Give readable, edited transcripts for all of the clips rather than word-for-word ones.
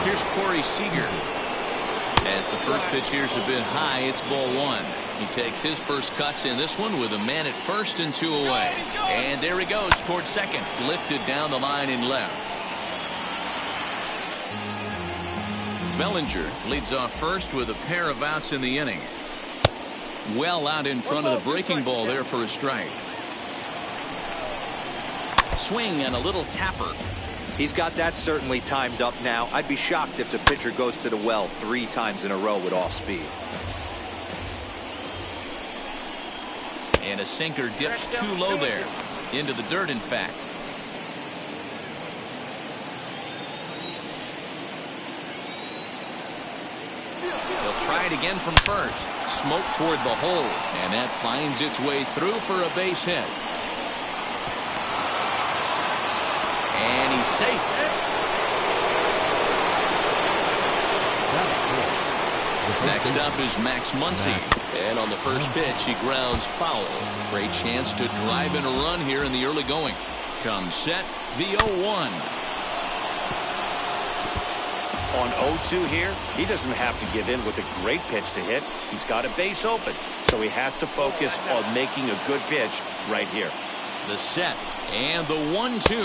Here's Corey Seager. As the first pitch here's a bit high, it's ball one. He takes his first cuts in this one with a man at first and two away. And there he goes towards second. Lifted down the line in left. Bellinger leads off first with a pair of outs in the inning. Well out in front of the breaking ball there for a strike. Swing and a little tapper. He's got that certainly timed up now. I'd be shocked if the pitcher goes to the well 3 times in a row with off speed. And a sinker dips too low there. Into the dirt, in fact. He'll try it again from first. Smoke toward the hole. And that finds its way through for a base hit. And he's safe. Next up is Max Muncy. And on the first pitch, he grounds foul. Great chance to drive in a run here in the early going. Comes set, the 0-1. On 0-2 here, he doesn't have to give in with a great pitch to hit. He's got a base open, so he has to focus on making a good pitch right here. The set and the 1-2.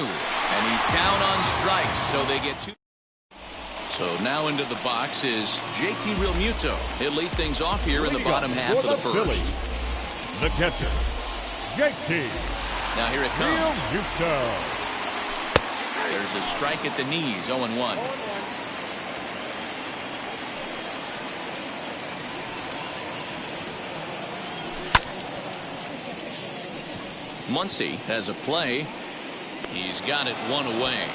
And he's down on strikes, so they get 2. So now into the box is JT Realmuto. He'll lead things off here in the bottom half of the first. The catcher, JT. Now here it comes. Realmuto. There's a strike at the knees, 0-1. Muncy has a play. He's got it one away.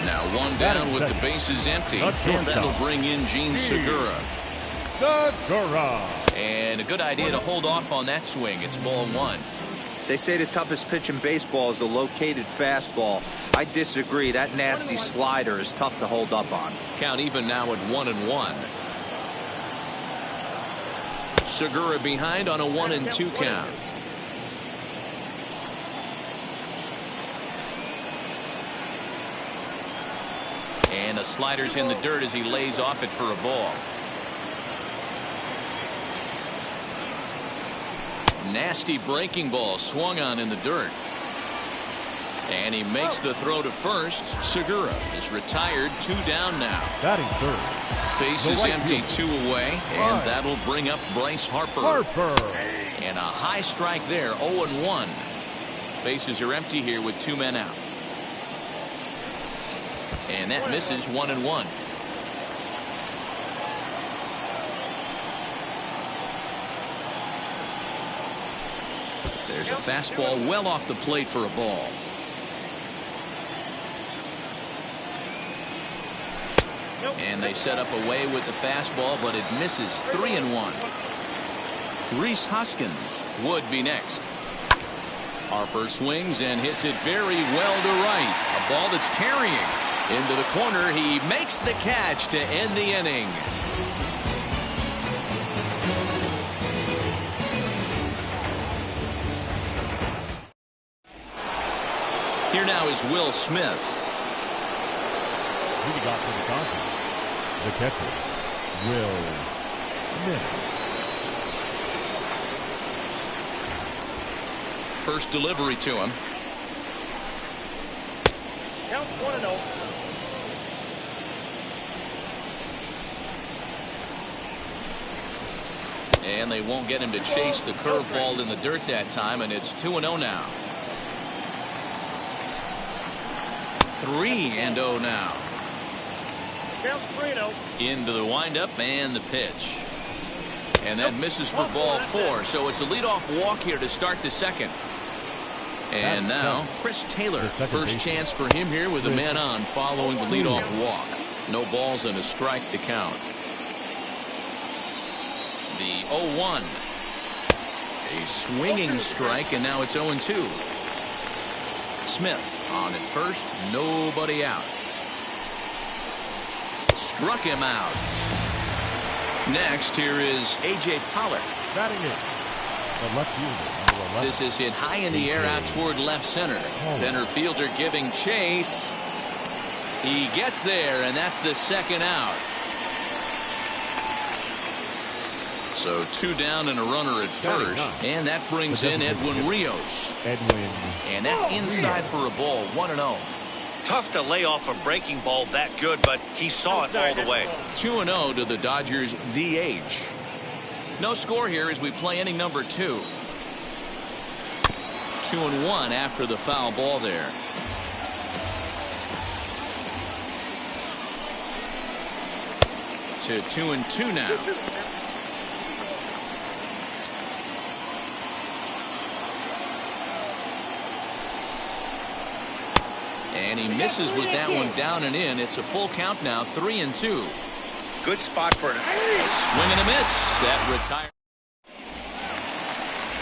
Now one down with the bases empty. That'll bring in Gene Segura. And a good idea to hold off on that swing. It's ball one. They say the toughest pitch in baseball is the located fastball. I disagree. That nasty slider is tough to hold up on. Count even now at 1-1. Segura behind on a 1-2 count. And the slider's in the dirt as he lays off it for a ball. Nasty breaking ball swung on in the dirt. And he makes the throw to first. Segura is retired, 2 down now. Batting third. Bases empty, 2 away. And that'll bring up Bryce Harper. And a high strike there, 0-1. Bases are empty here with 2 men out. And that misses, 1-1. There's a fastball well off the plate for a ball. And they set up away with the fastball, but it misses, 3-1. Rhys Hoskins would be next. Harper swings and hits it very well to right. A ball that's carrying into the corner. He makes the catch to end the inning. Here now is Will Smith. Who you got for the contest? The catcher, Will Smith. First delivery to him. Count 1-0. And they won't get him to chase the curveball in the dirt that time, and it's 2-0 now. 3-0 now. Count 3-0. Into the windup and the pitch. And that misses for ball 4, so it's a leadoff walk here to start the second. And now Chris Taylor, first chance for him here with a man on following the leadoff walk. No balls and a strike to count. The 0-1. A swinging strike, and now it's 0-2. Smith on at first, nobody out. Struck him out. Next, here is A.J. Pollock. Batting in, the left fielder, number This is hit high in the air out toward left center. Center fielder giving chase. He gets there, and that's the second out. So 2 down and a runner at first, and that brings in Edwin Rios. And that's inside for a ball, 1-0. Tough to lay off a breaking ball that good, but he saw it all the way. 2-0 to the Dodgers DH. No score here as we play inning number 2. 2-1 after the foul ball there. To 2-2 now. And he misses with that one down and in. It's a full count now, 3-2. Good spot for it. Swing and a miss. That retires.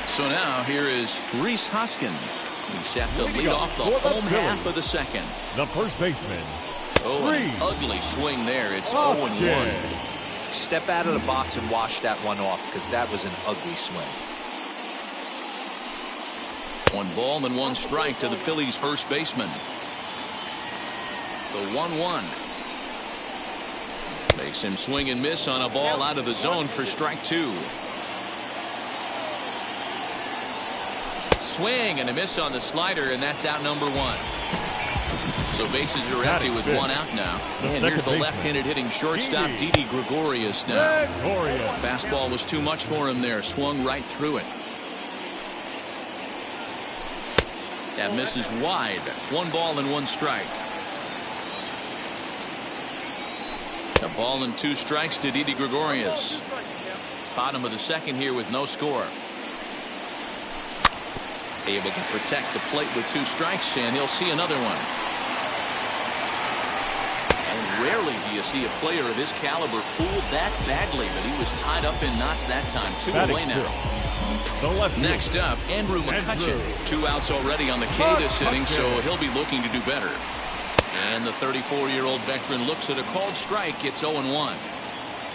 So now here is Rhys Hoskins. He's set to lead off the home half of the second. The first baseman. Oh, an ugly swing there. It's 0-1. Step out of the box and wash that one off, because that was an ugly swing. 1 ball and 1 strike to the Phillies first baseman. The 1-1. Makes him swing and miss on a ball out of the zone for strike 2. Swing and a miss on the slider, and that's out number 1. So bases are empty with 1 out now. And here's the left-handed hitting shortstop, Didi Gregorius now. Fastball was too much for him there. Swung right through it. That misses wide. 1 ball and 1 strike. A ball and 2 strikes to Didi Gregorius. Bottom of the second here with no score. Able to protect the plate with 2 strikes, and he'll see another one. And rarely do you see a player of his caliber fooled that badly, but he was tied up in knots that time. 2 away now. Next up, Andrew McCutchen. 2 outs already on the K this inning, so he'll be looking to do better. And the 34-year-old veteran looks at a called strike. It's 0-1.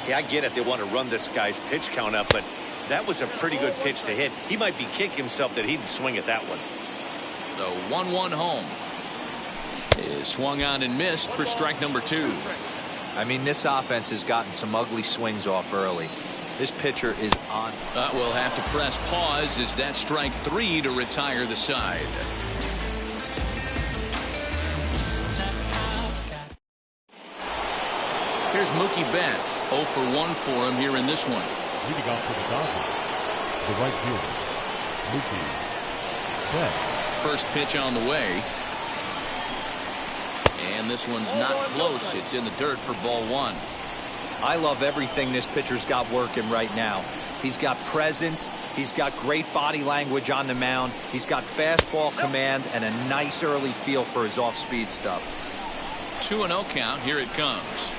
Yeah, I get it. They want to run this guy's pitch count up, but that was a pretty good pitch to hit. He might be kicking himself that he didn't swing at that one. The 1-1 home is swung on and missed for strike number 2. I mean, this offense has gotten some ugly swings off early. This pitcher is on. We'll have to press pause as that strike 3 to retire the side. Here's Mookie Betts. 0 for 1 for him here in this one. Leading off for the Dodgers, the right fielder, Mookie Betts. First pitch on the way. And this one's not close. It's in the dirt for ball 1. I love everything this pitcher's got working right now. He's got presence. He's got great body language on the mound. He's got fastball command and a nice early feel for his off-speed stuff. 2-0 count. Here it comes.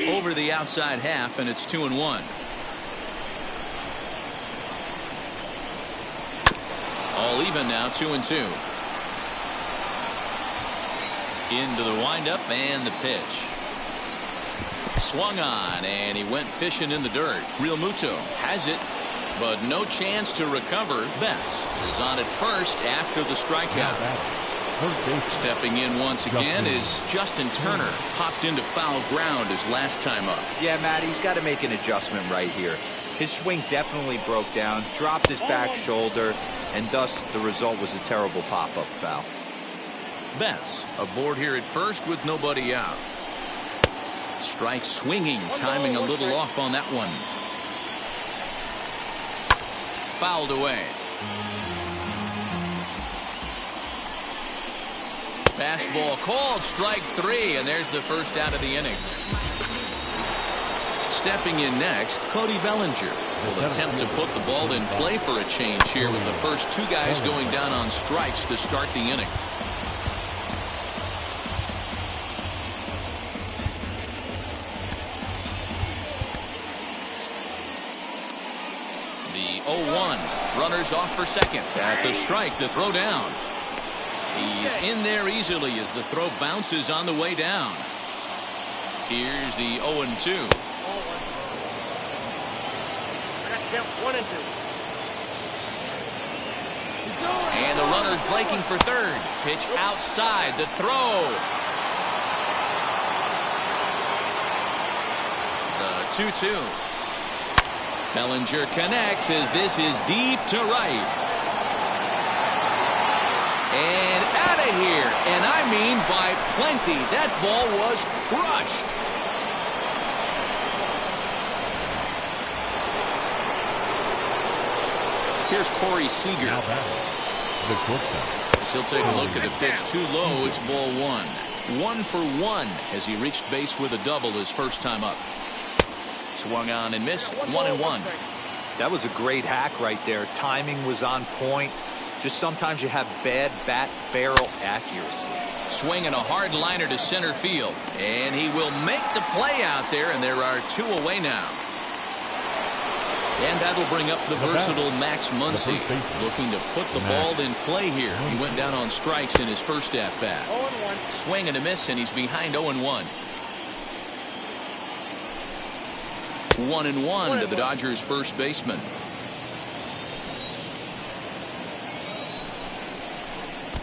Over the outside half, and it's 2-1. All even now, 2-2. Into the windup and the pitch. Swung on, and he went fishing in the dirt. Real Muto has it, but no chance to recover. Betts is on at first after the strikeout. Stepping in once again is Justin Turner. Popped into foul ground his last time up. Yeah, Matt, he's got to make an adjustment right here. His swing definitely broke down, dropped his back shoulder, and thus the result was a terrible pop-up foul. Betts aboard here at first with nobody out. Strike swinging, timing a little off on that one. Fouled away. Fastball called, strike 3, and there's the first out of the inning. Stepping in next, Cody Bellinger will attempt to put the ball in play for a change here with the first 2 guys going down on strikes to start the inning. The 0-1, runners off for second. That's a strike to throw down. He's in there easily as the throw bounces on the way down. Here's the 0-2. I got count 1 and 2. And the runner's breaking for third. Pitch outside. The throw. The 2-2. Bellinger connects as this is deep to right. And out of here. And I mean by plenty. That ball was crushed. Here's Corey Seager. Now batting, the shortstop. As he'll take a look at the pitch too low. It's ball one. 1 for 1 as he reached base with a double his first time up. Swung on and missed. 1-1. That was a great hack right there. Timing was on point. Just sometimes you have bad bat barrel accuracy. Swinging a hard liner to center field. And he will make the play out there, and there are 2 away now. And that'll bring up the versatile Max Muncy, looking to put the ball in play here. He went down on strikes in his first at-bat. 0-1. Swing and a miss, and he's behind 0-1. 1-1 to the Dodgers' first baseman.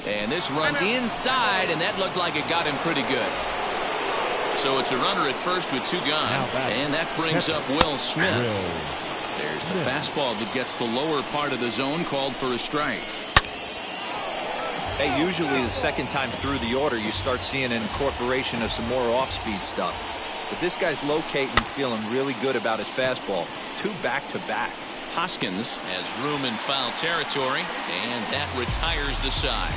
And this runs inside, and that looked like it got him pretty good. So it's a runner at first with 2 gone, and that brings up Will Smith. There's the fastball that gets the lower part of the zone, called for a strike. Hey, usually the second time through the order you start seeing an incorporation of some more off-speed stuff. But this guy's locating, feeling really good about his fastball. 2 back-to-back. Hoskins has room in foul territory, and that retires the side.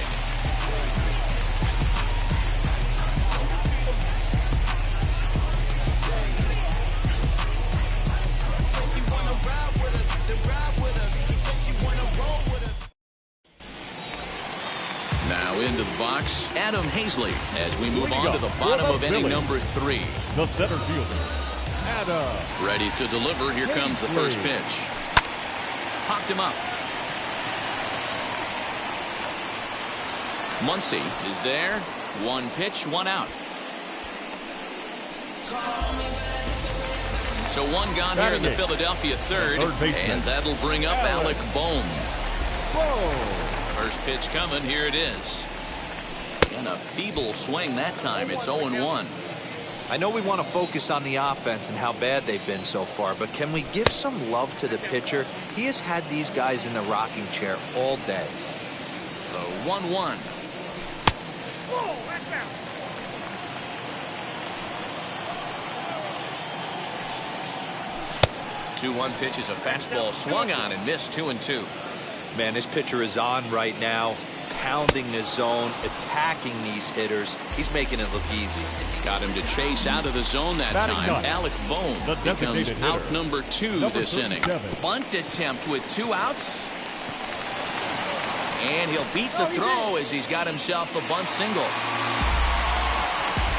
Now into the box, Adam Hazley, as we move on to the bottom of inning number 3. The center fielder, Adam. Ready to deliver. Here comes the first pitch. Popped him up. Muncy is there. 1 pitch, 1 out. So 1 gone here in the Philadelphia third, and that'll bring up Alec Bohm. First pitch coming. Here it is. And a feeble swing that time. It's 0-1. I know we want to focus on the offense and how bad they've been so far, but can we give some love to the pitcher? He has had these guys in the rocking chair all day. The 1-1. Whoa, that's out. Two-one pitch is a fastball swung on and missed. 2-2. Man, this pitcher is on right now, pounding the zone, attacking these hitters. He's making it look easy. Got him to chase out of the zone that time. Alec Bohm becomes out number 2 this inning. Bunt attempt with 2 outs. And he'll beat the throw as he's got himself a bunt single.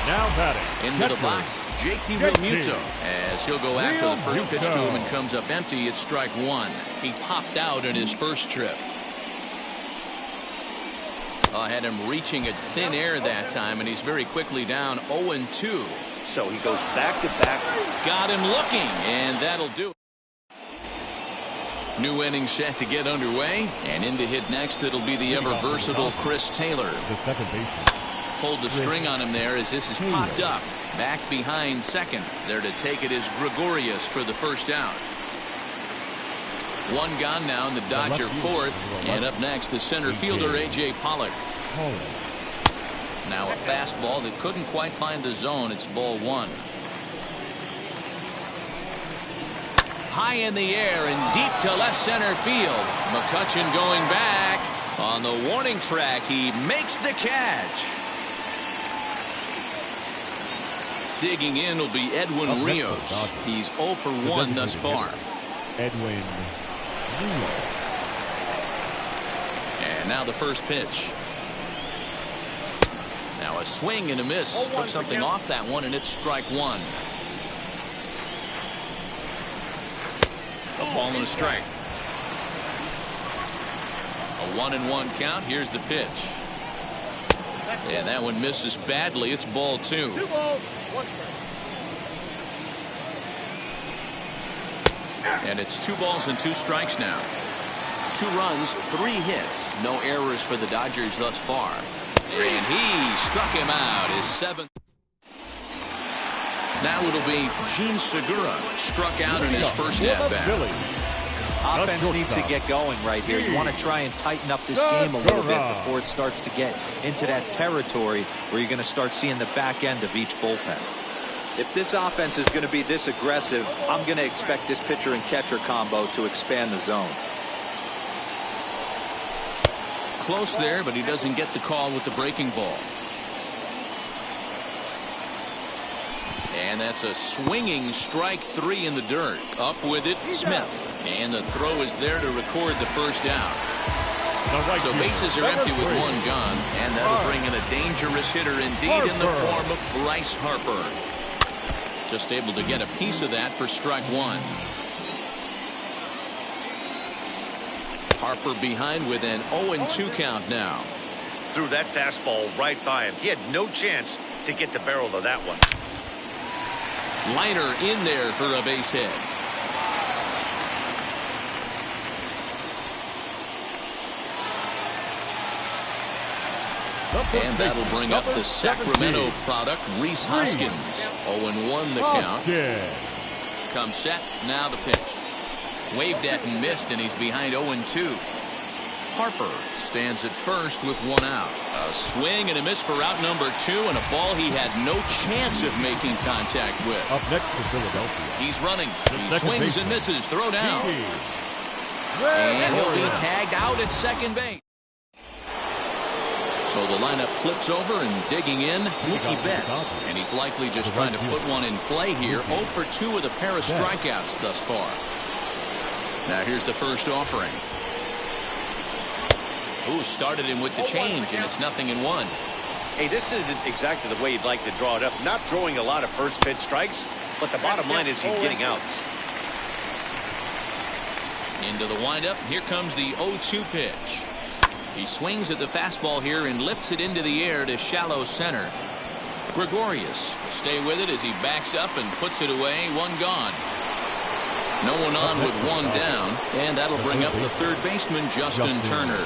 Now batting. Into the box, JT Realmuto, as he'll go after the first pitch to him and comes up empty. It's strike 1. He popped out in his first trip. Had him reaching at thin air that time, and he's very quickly down 0-2. So he goes back-to-back. Got him looking, and that'll do it. New inning set to get underway, and in to hit next, it'll be the ever-versatile Chris Taylor. The second baseman. Pulled the string on him there as this is popped up. Back behind second. There to take it is Gregorius for the first out. 1 gone now in the Dodger fourth. And up next, the center fielder, A.J. Pollock. Now a fastball that couldn't quite find the zone. It's ball 1. High in the air and deep to left center field. McCutchen going back. On the warning track, he makes the catch. Digging in will be Edwin Rios. He's 0 for 1 thus far. Edwin Rios. And now the first pitch. Now a swing and a miss. Took something off that one, and it's strike 1. A ball and a strike. A 1-1 count. Here's the pitch. And that one misses badly. It's ball 2. 2 balls, 1 strike. And it's 2 balls and 2 strikes now. 2 runs, 3 hits. No errors for the Dodgers thus far. And he struck him out, his 7th. Now it'll be Gene Segura, struck out in his first at-bat. Offense needs to get going right here. You want to try and tighten up this game a little bit before it starts to get into that territory where you're going to start seeing the back end of each bullpen. If this offense is going to be this aggressive, I'm going to expect this pitcher and catcher combo to expand the zone. Close there, but he doesn't get the call with the breaking ball. And that's a swinging strike 3 in the dirt. Up with it, Smith. And the throw is there to record the first down. So bases are empty with 1 gone. And that'll bring in a dangerous hitter indeed in the form of Bryce Harper. Just able to get a piece of that for strike 1. Harper behind with an 0-2 count now. Threw that fastball right by him. He had no chance to get the barrel of that one. Liner in there for a base hit. And that'll bring up the Sacramento product, Rhys Hoskins. 0-1 the count. Comes set, now the pitch. Waved at and missed, and he's behind 0-2. Harper stands at first with 1 out. A swing and a miss for out number 2, and a ball he had no chance of making contact with. Up next to Philadelphia. He's running. He swings and misses. Throw down. And he'll be tagged out at second base. So the lineup flips over and digging in, Mookie Betts. And he's likely just trying to put one in play here. 0 for 2 with a pair of strikeouts thus far. Now here's the first offering. Ooh, started him with the change, and it's 0-1. Hey, this isn't exactly the way you'd like to draw it up. Not throwing a lot of first pitch strikes, but the bottom line is he's getting outs. Into the windup. Here comes the 0-2 pitch. He swings at the fastball here and lifts it into the air to shallow center. Gregorius will stay with it as he backs up and puts it away. 1 gone. No one on with 1 down, and that'll bring up the third baseman, Justin Turner.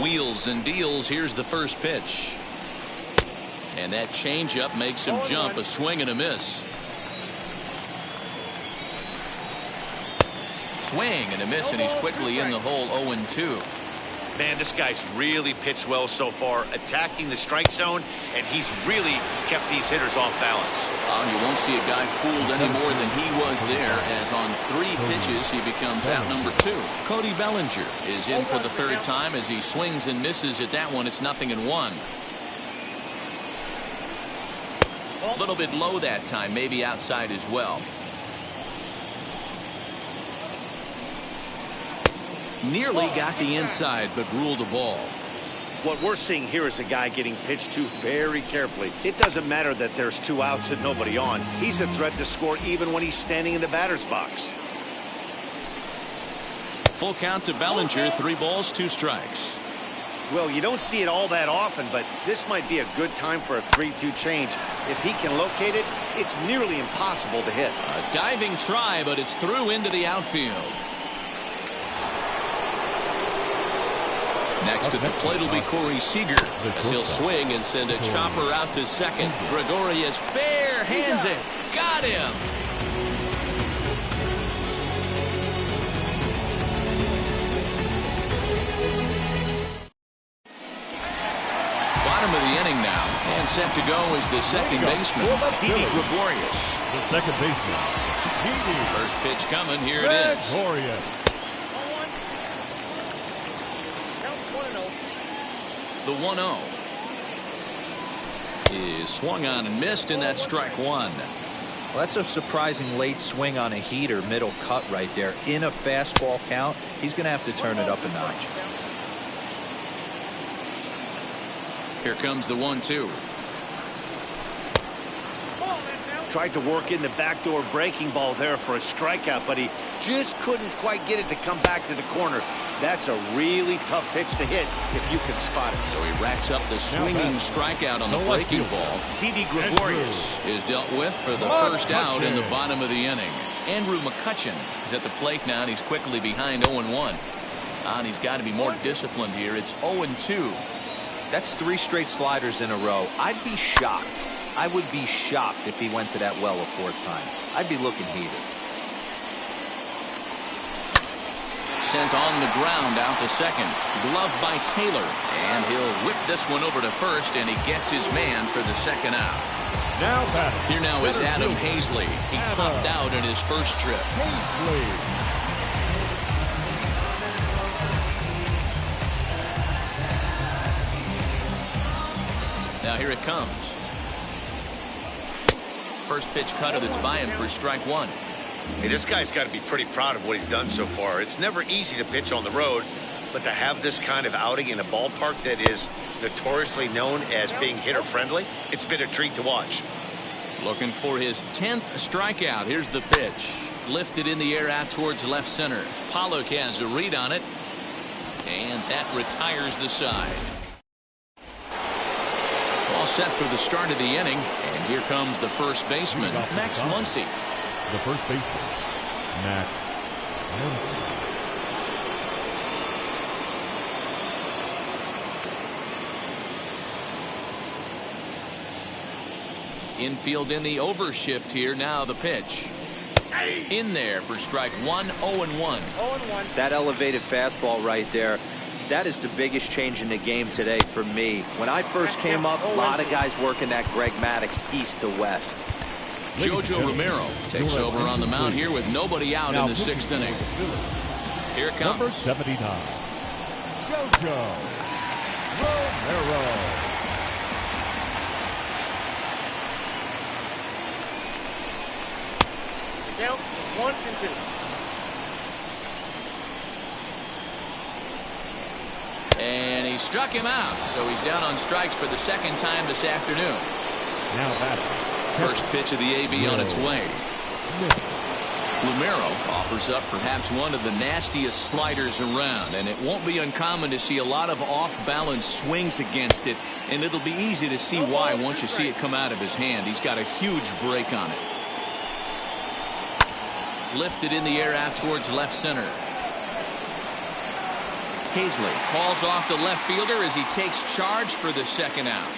Wheels and deals. Here's the first pitch. And that changeup makes him jump. A swing and a miss. Swing and a miss, and he's quickly in the hole. 0-2. Man, this guy's really pitched well so far, attacking the strike zone, and he's really kept these hitters off balance. You won't see a guy fooled any more than he was there, as on 3 pitches he becomes out number 2. Cody Bellinger is in for the 3rd time as he swings and misses at that one. It's 0-1. A little bit low that time, maybe outside as well. Nearly got the inside, but ruled a ball. What we're seeing here is a guy getting pitched to very carefully. It doesn't matter that there's 2 outs and nobody on. He's a threat to score even when he's standing in the batter's box. Full count to Bellinger. 3 balls, 2 strikes. Well, you don't see it all that often, but this might be a good time for a 3-2 change. If he can locate it, it's nearly impossible to hit. A diving try, but it's through into the outfield. Next at the plate will be Corey Seager as he'll swing and send a chopper out to second. Gregorius bare hands it. Got him. Bottom of the inning now, and set to go is the second baseman, Didi Gregorius. The second baseman, Didi. First pitch coming. Here it is. Gregorius. The 1-0 is swung on and missed, and that's strike 1. Well, that's a surprising late swing on a heater, middle cut right there. In a fastball count, he's going to have to turn it up a notch. Here comes the 1-2. Tried to work in the backdoor breaking ball there for a strikeout, but he just couldn't quite get it to come back to the corner. That's a really tough pitch to hit if you can spot it. So he racks up the swinging strikeout on the breaking ball. Didi Gregorius is dealt with for the first out in the bottom of the inning. Andrew McCutchen is at the plate now, and he's quickly behind 0-1. And he's got to be more disciplined here. It's 0-2. That's 3 straight sliders in a row. I'd be shocked. I would be shocked if he went to that well a 4th time. I'd be looking heated. Sent on the ground out to second. Glove by Taylor. And he'll whip this one over to first, and he gets his man for the second out. Now batting. Here now is Adam Hazley. He popped out in his first trip. Hazley. Now here it comes. First pitch cutter that's by him for strike 1. Hey, this guy's got to be pretty proud of what he's done so far. It's never easy to pitch on the road, but to have this kind of outing in a ballpark that is notoriously known as being hitter-friendly, it's been a treat to watch. Looking for his 10th strikeout. Here's the pitch. Lifted in the air out towards left center. Pollock has a read on it, and that retires the side. All set for the start of the inning, and here comes the first baseman, Max Muncy. The first baseman, Max Muncy. Infield in the overshift here. Now the pitch. In there for strike 1, 0-1. That elevated fastball right there. That is the biggest change in the game today for me. When I first came up, a lot of guys working that Greg Maddux east to west. Jojo Romero takes over on the mound here with nobody out in the 6th inning. Here it comes. Number 79, Jojo Romero. Count 1 and 2. And he struck him out, so he's down on strikes for the 2nd time this afternoon. Now batting. First pitch of the AB on its way. Romero offers up perhaps one of the nastiest sliders around, and it won't be uncommon to see a lot of off-balance swings against it, and it'll be easy to see why once you see it come out of his hand. He's got a huge break on it. Lifted in the air out towards left center. Hazley calls off the left fielder as he takes charge for the 2nd out.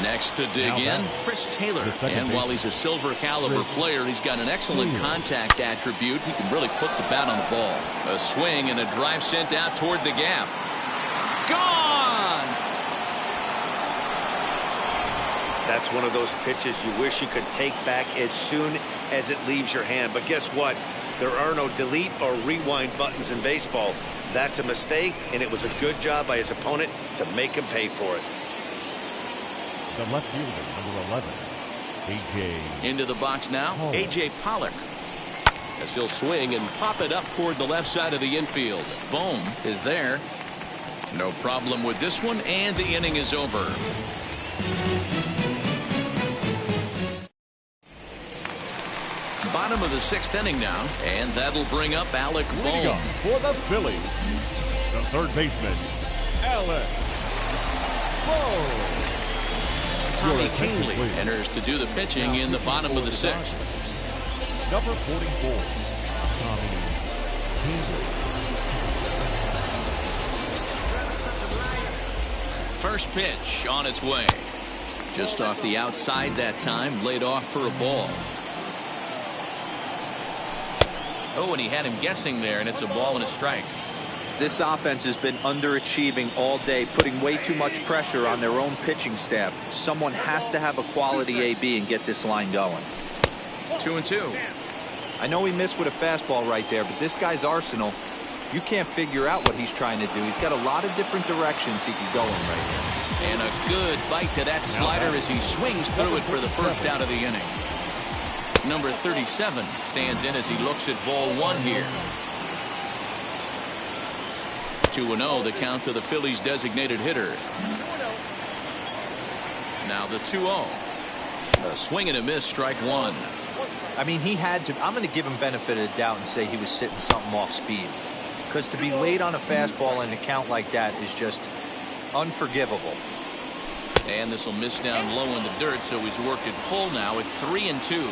Next to dig in, Chris Taylor. And while he's a silver caliber player, he's got an excellent contact attribute. He can really put the bat on the ball. A swing and a drive sent out toward the gap. Gone! That's one of those pitches you wish you could take back as soon as it leaves your hand. But guess what? There are no delete or rewind buttons in baseball. That's a mistake, and it was a good job by his opponent to make him pay for it. The left fielder, number 11, A.J. Into the box now, A.J. Pollock. As he'll swing and pop it up toward the left side of the infield. Bohm is there. No problem with this one, and the inning is over. Bottom of the 6th inning now, and that'll bring up Alec Bohm. For the Phillies, the third baseman, Alec Bohm. Tommy Kahnle enters to do the pitching in the bottom of the 6th. Number 44, Tommy Kahnle. First pitch on its way. Just off the outside that time, laid off for a ball. Oh, and he had him guessing there, and it's a ball and a strike. This offense has been underachieving all day, putting way too much pressure on their own pitching staff. Someone has to have a quality AB and get this line going. 2-2. I know he missed with a fastball right there, but this guy's arsenal, you can't figure out what he's trying to do. He's got a lot of different directions he could go in right here. And a good bite to that slider as he swings through it for the first out of the inning. Number 37 stands in as he looks at ball 1 here. 2-0 the count to the Phillies designated hitter. Now the 2-0. A swing and a miss, strike 1. I mean, he had to. I'm going to give him benefit of the doubt and say he was sitting something off speed. Because to be late on a fastball in a count like that is just unforgivable. And this will miss down low in the dirt, so he's worked it full now at 3-2.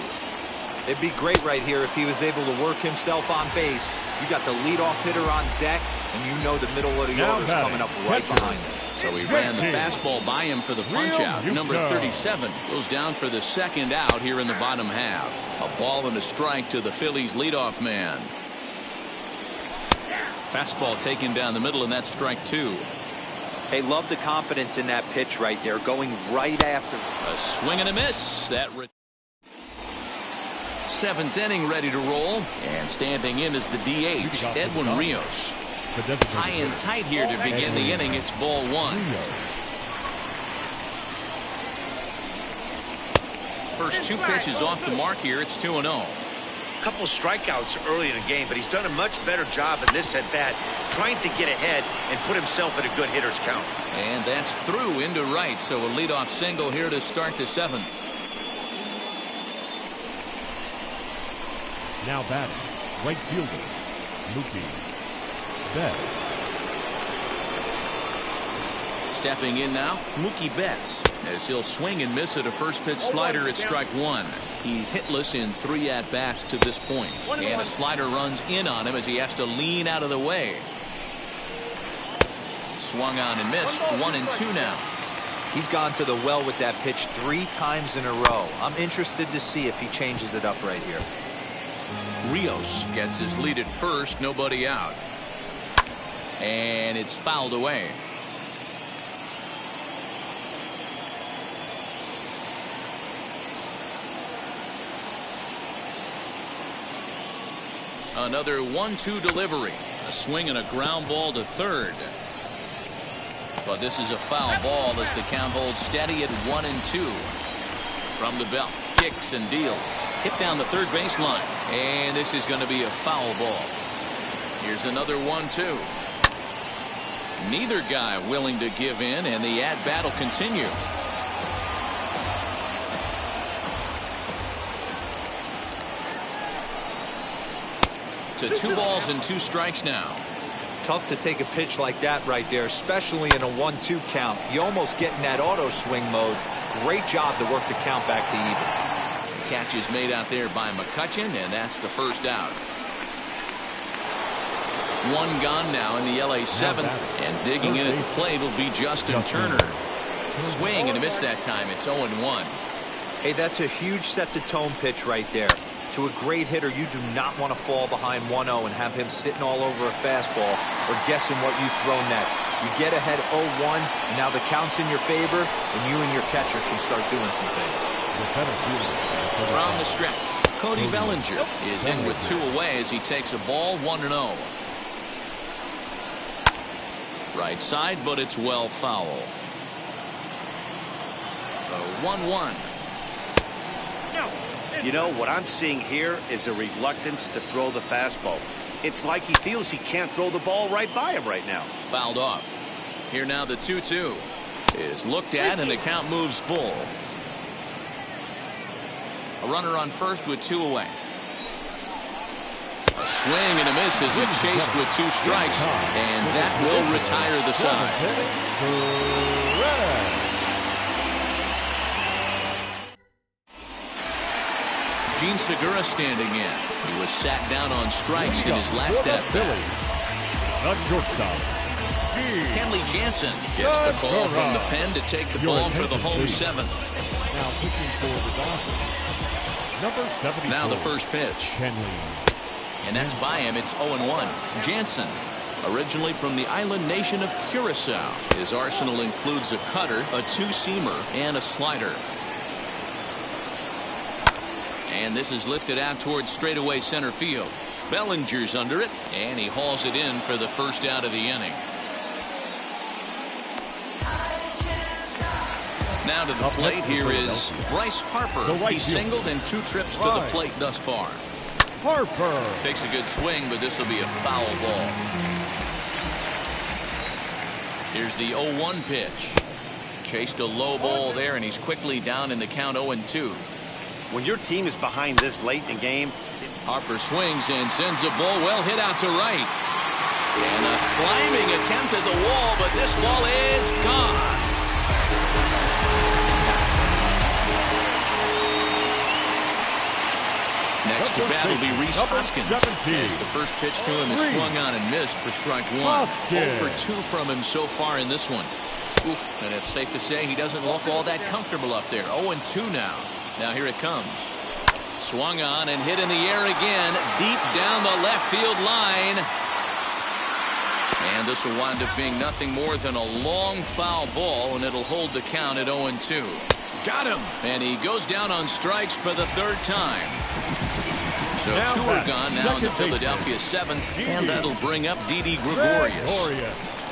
It'd be great right here if he was able to work himself on base. You got the leadoff hitter on deck, and you know the middle of the order's coming up right behind him. So he ran the fastball by him for the punch-out. Number 37 goes down for the second out here in the bottom half. A ball and a strike to the Phillies leadoff man. Fastball taken down the middle, and that's strike 2. Hey, love the confidence in that pitch right there, going right after. A swing and a miss. That 7th inning ready to roll, and standing in is the DH, Edwin Rios. High and tight here to begin the inning. It's ball 1. First 2 pitches off the mark here. It's 2-0. A couple strikeouts early in the game, but he's done a much better job in this at bat, trying to get ahead and put himself in a good hitter's count. And that's through into right, so a leadoff single here to start the 7th. Now batting, right fielder, Mookie Betts. Stepping in now, Mookie Betts, as he'll swing and miss at a first pitch slider at strike 1. He's hitless in 3 at-bats to this point. And a slider runs in on him as he has to lean out of the way. Swung on and missed. 1-2 now. He's gone to the well with that pitch 3 times in a row. I'm interested to see if he changes it up right here. Rios gets his lead at first, nobody out. And it's fouled away. Another 1-2 delivery. A swing and a ground ball to third. But this is a foul ball as the count holds steady at 1-2. From the belt, kicks and deals. Hit down the third baseline. And this is going to be a foul ball. Here's another 1-2. Neither guy willing to give in, and the at-bat will continue. To 2 balls and 2 strikes now. Tough to take a pitch like that right there, especially in a 1-2 count. You almost get in that auto swing mode. Great job to work the count back to even. Catch is made out there by McCutchen, and that's the first out. 1 gone now in the LA 7th, and digging in at the plate will be Justin Turner. Swing and a miss that time. It's 0-1. Hey, that's a huge set-the-tone pitch right there. To a great hitter, you do not want to fall behind 1-0 and have him sitting all over a fastball or guessing what you throw next. You get ahead 0-1, and now the count's in your favor, and you and your catcher can start doing some things. From the stretch, Cody Bellinger is in with 2 away as he takes a ball 1-0. Right side, but it's well foul. The 1-1. You know, what I'm seeing here is a reluctance to throw the fastball. It's like he feels he can't throw the ball right by him right now. Fouled off. Here now the 2-2 is looked at, and the count moves full. A runner on first with 2 away. A swing and a miss as it's chased with 2 strikes, and that will retire the side. Gene Segura standing in. He was sat down on strikes in his last at-bat. The shortstop, Kenley Jansen gets the call from the pen to take the ball for the home 7th. now pitching for the Dodgers. Number 74. Now the first pitch. Kenley. And that's by him. It's 0-1. Jansen, originally from the island nation of Curacao. His arsenal includes a cutter, a 2-seamer, and a slider. And this is lifted out towards straightaway center field. Bellinger's under it, and he hauls it in for the first out of the inning. Now to the plate here is Bryce Harper. He's singled in 2 trips to the plate thus far. Harper Takes a good swing, but this will be a foul ball. Here's the 0-1 pitch. Chased a low ball there, and he's quickly down in the count 0-2. When your team is behind this late in the game. Harper swings and sends a ball well hit out to right. And a climbing attempt at the wall, but this ball is gone. Next to bat will be Rhys Hoskins. As the first pitch to him is swung on and missed for strike one. 0 for 2 from him so far in this one. Oof, and it's safe to say he doesn't look all that comfortable up there. 0-2 now. Now here it comes. Swung on and hit in the air again, deep down the left field line. And this will wind up being nothing more than a long foul ball, and it'll hold the count at 0-2. Got him! And he goes down on strikes for the third time. So now 2 are gone now in the Philadelphia 7th, and that'll bring up Didi Gregorius.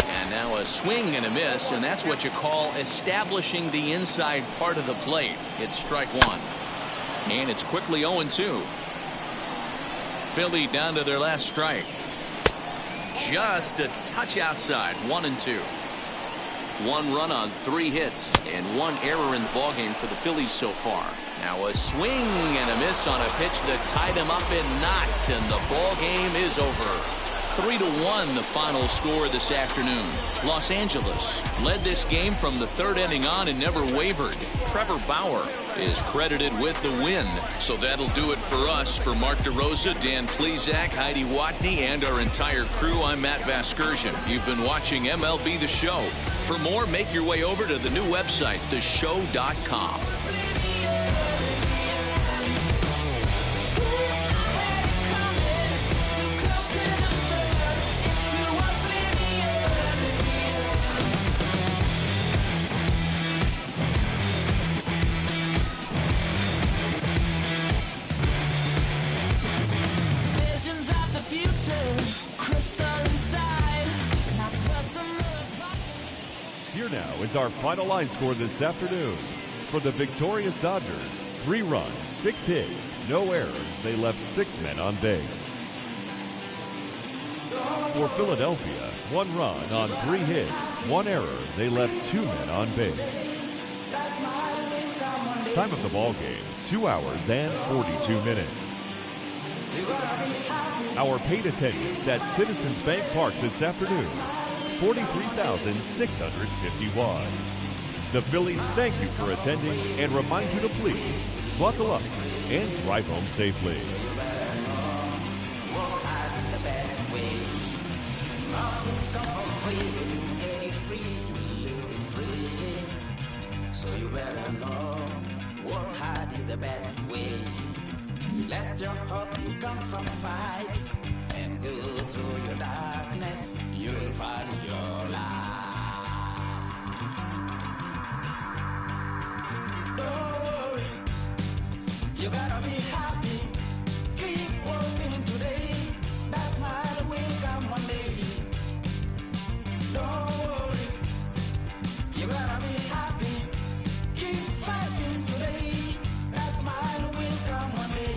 And now a swing and a miss, and that's what you call establishing the inside part of the plate. It's strike one. And it's quickly 0-2. Philly down to their last strike. Just a touch outside. 1-2. 1 run on 3 hits and 1 error in the ballgame for the Phillies so far. Now a swing and a miss on a pitch that tied him up in knots, and the ballgame is over. 3-1 the final score this afternoon. Los Angeles led this game from the 3rd inning on and never wavered. Trevor Bauer is credited with the win. So that'll do it for us. For Mark DeRosa, Dan Plesac, Heidi Watney, and our entire crew, I'm Matt Vasgersian. You've been watching MLB The Show. For more, make your way over to the new website, theshow.com. Here now is our final line score this afternoon. For the victorious Dodgers, 3 runs, 6 hits, no errors. They left 6 men on base. For Philadelphia, 1 run on 3 hits, 1 error. They left 2 men on base. Time of the ball game, 2 hours and 42 minutes. Our paid attendance at Citizens Bank Park this afternoon, 43,651. The Phillies thank you for attending and remind you to please buckle up and drive home safely. So you better know, work hard is the best way. Let your hope come from fight and go through your darkness. You'll find your light. Don't worry, you gotta be happy. Keep working today. That smile will come one day. Don't worry, you gotta be happy. Keep fighting today. That smile will come one day.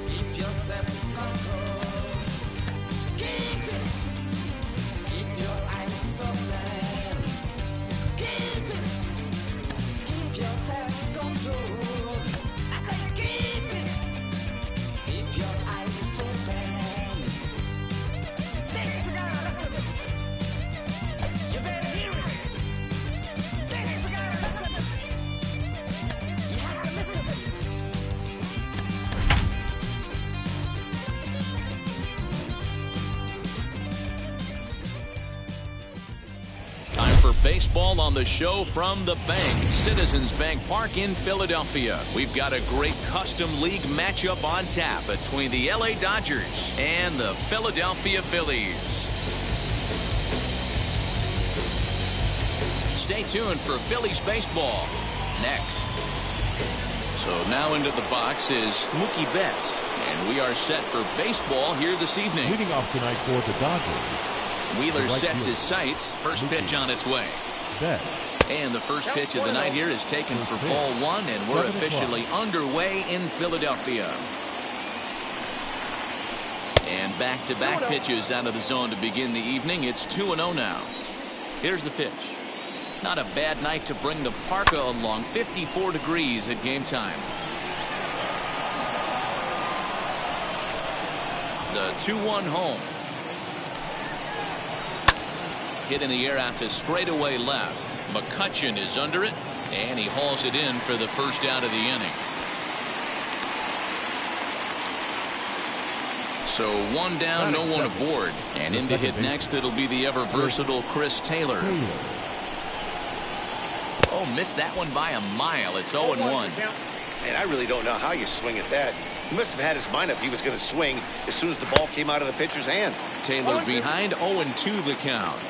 Keep yourself in control. Keep it. Keep your eyes open. Keep it. Keep yourself in control. I say keep it. Keep your eyes open. This you gotta listen. You better hear it. This you gotta listen. You have to listen. Time for baseball on the show from the bank. Citizens Bank Park in Philadelphia. We've got a great custom league matchup on tap between the LA Dodgers and the Philadelphia Phillies. Stay tuned for Phillies baseball next. So now into the box is Mookie Betts, and we are set for baseball here this evening. Leading off tonight for the Dodgers, Wheeler sets his sights. First pitch on its way. Betts. And the first pitch of the night here is taken for ball 1, and we're officially underway in Philadelphia. And back-to-back pitches out of the zone to begin the evening. It's 2-0 now. Here's the pitch. Not a bad night to bring the parka along. 54 degrees at game time. The 2-1 home. Hit in the air out to straightaway left. McCutchen is under it, and he hauls it in for the first out of the inning. So one down, no one aboard. And in to hit next, it'll be the ever-versatile Chris Taylor. Oh, missed that one by a mile. It's 0-1. And I really don't know how you swing at that. He must have had his mind up he was going to swing as soon as the ball came out of the pitcher's hand. Taylor behind, 0-2 the count.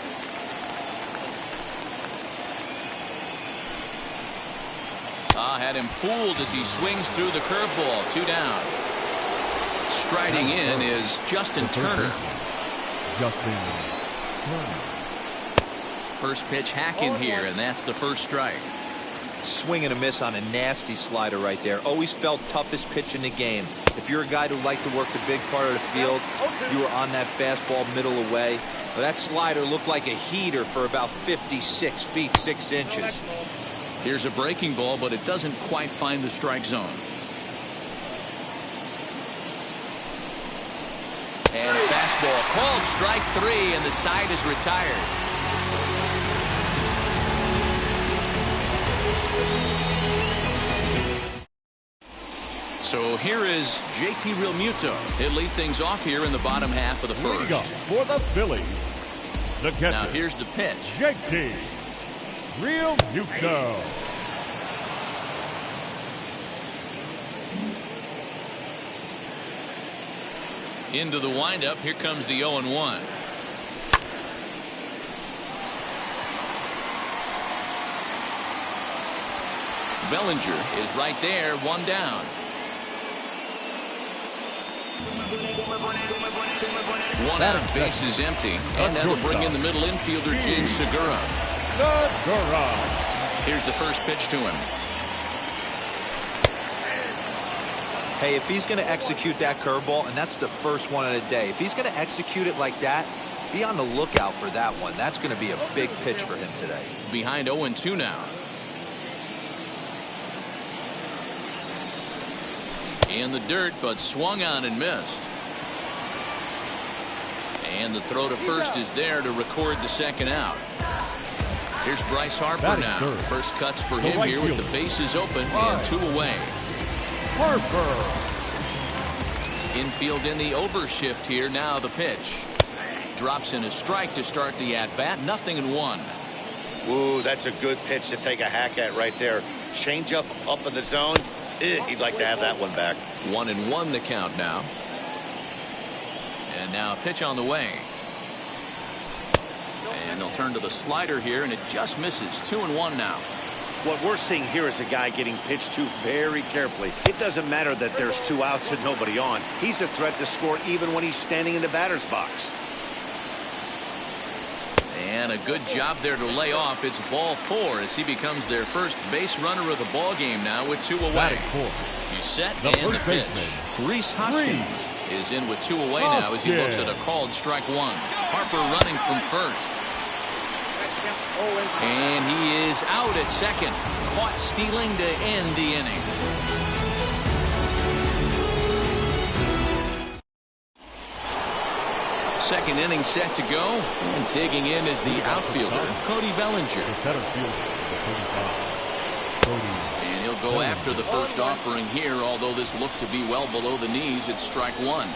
Had him fooled as he swings through the curveball. 2 down. Striding in is Justin Turner. First pitch hack in here, and that's the first strike. Swing and a miss on a nasty slider right there. Always felt toughest pitch in the game. If you're a guy who liked to work the big part of the field, you were on that fastball middle away. Well, that slider looked like a heater for about 56 feet 6 inches. Here's a breaking ball, but it doesn't quite find the strike zone. And a fastball called strike 3, and the side is retired. So here is JT Realmuto. He'll lead things off here in the bottom half of the first. For the Phillies, the catcher. Now here's the pitch. JT Realmuto. Into the windup. Here comes the 0-1. Bellinger is right there, 1 down. 1 out, base is empty, and that'll bring in the middle infielder James Segura. Here's the first pitch to him. Hey, if he's going to execute that curveball, and that's the first one of the day, if he's going to execute it like that, be on the lookout for that one. That's going to be a big pitch for him today. Behind 0-2 now. In the dirt, but swung on and missed. And the throw to first is there to record the second out. Here's Bryce Harper now. First cuts for him here with the bases open and 2 away. Harper. Infield in the overshift here. Now the pitch. Drops in a strike to start the at-bat. 0-1. Ooh, that's a good pitch to take a hack at right there. Change up in the zone. He'd like to have that one back. 1-1 the count now. And now a pitch on the way. And they'll turn to the slider here, and it just misses. 2-1 now. What we're seeing here is a guy getting pitched to very carefully. It doesn't matter that there's 2 outs and nobody on. He's a threat to score even when he's standing in the batter's box. And a good job there to lay off. It's ball 4 as he becomes their first base runner of the ball game now with 2 away. He's set, and the pitch. Rhys Hoskins is in with 2 away now as he looks at a called strike 1. Harper running from first. And he is out at second. Caught stealing to end the inning. Second inning set to go. And digging in is the outfielder, Cody Bellinger. And he'll go after the first offering here, although this looked to be well below the knees. It's strike 1.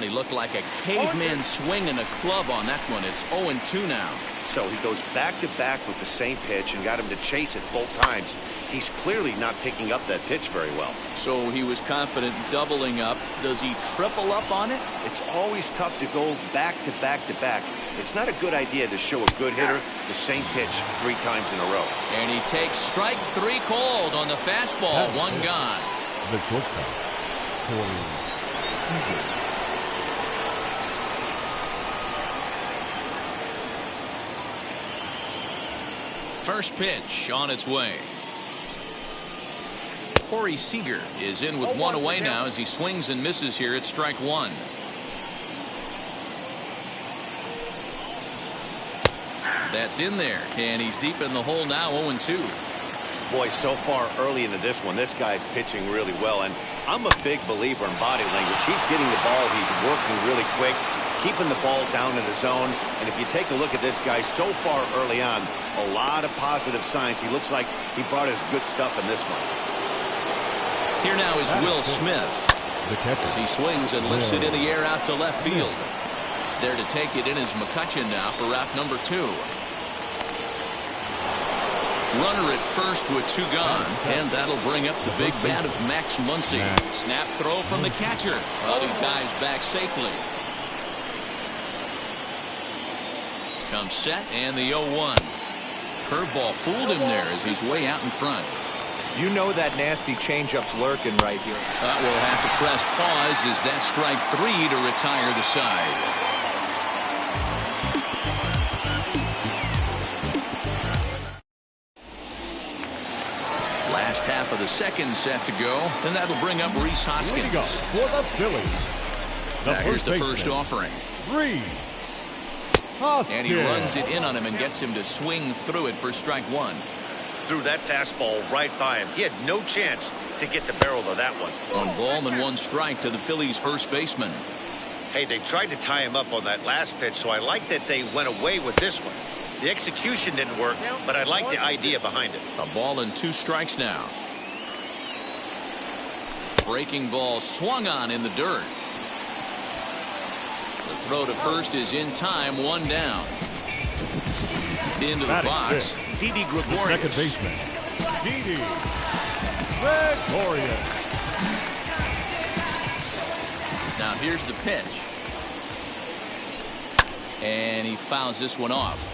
He looked like a caveman swinging a club on that one. It's 0-2 now. So he goes back-to-back with the same pitch and got him to chase it both times. He's clearly not picking up that pitch very well. So he was confident doubling up. Does he triple up on it? It's always tough to go back-to-back-to-back. It's not a good idea to show a good hitter the same pitch 3 times in a row. And he takes strike 3 called on the fastball. 1 gone. The shortstop, Corey Seager. First pitch on its way. Corey Seager is in with one away now as he swings and misses here at strike one. That's in there, and he's deep in the hole now, 0-2. Boy, so far early into this one, this guy's pitching really well, and I'm a big believer in body language. He's getting the ball, he's working really quick, keeping the ball down in the zone, and if you take a look at this guy so far early on, a lot of positive signs. He looks like he brought his good stuff in this one. Here now is Will Smith as he swings and lifts it in the air out to left field. There to take it in is McCutchen now for route number 2. Runner at first with 2 gone, and that'll bring up the big bat of Max Muncy. Snap throw from the catcher, but he dives back safely. Comes set, and the 0-1. Curveball fooled him there as he's way out in front. You know that nasty changeup's lurking right here. We'll have to press pause as that strike 3 to retire the side. Last half of the second set to go, and that'll bring up Rhys Hoskins. For the Phillies. Now here's the first offering. Rhys Hoskins. And he runs it in on him and gets him to swing through it for strike 1. Threw that fastball right by him. He had no chance to get the barrel of that one. 1 ball and 1 strike to the Phillies first baseman. Hey, they tried to tie him up on that last pitch, so I like that they went away with this one. The execution didn't work, but I like the idea behind it. A ball and 2 strikes now. Breaking ball swung on in the dirt. The throw to first is in time, 1 down. Into the box, Didi Gregorius. Second baseman, Didi Gregorius. Now here's the pitch. And he fouls this one off.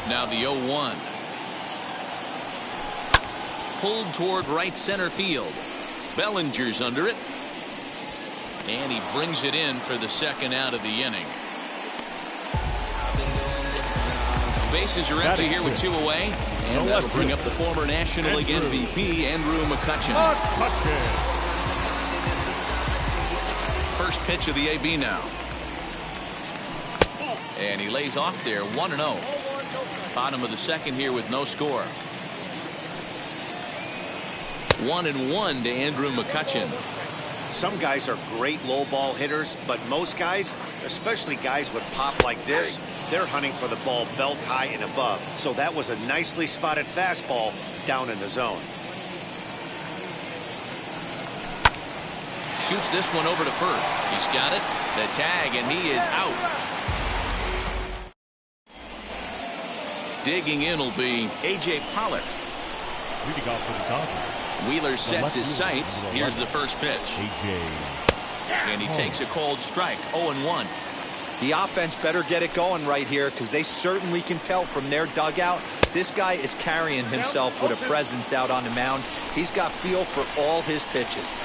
Now the 0-1. Pulled toward right center field. Bellinger's under it. And he brings it in for the second out of the inning. Bases are empty here with 2 away. And that'll bring up the former National League MVP, Andrew McCutchen. First pitch of the AB now. And he lays off there, 1-0. Bottom of the second here with no score. 1-1 to Andrew McCutchen. Some guys are great low ball hitters, but most guys, especially guys with pop like this, they're hunting for the ball belt high and above. So that was a nicely spotted fastball down in the zone. Shoots this one over to first. He's got it. The tag, and he is out. Digging in will be A.J. Pollock. Wheeler sets his sights. Here's the first pitch. And he takes a cold strike, 0-1. The offense better get it going right here because they certainly can tell from their dugout. This guy is carrying himself with a presence out on the mound. He's got feel for all his pitches.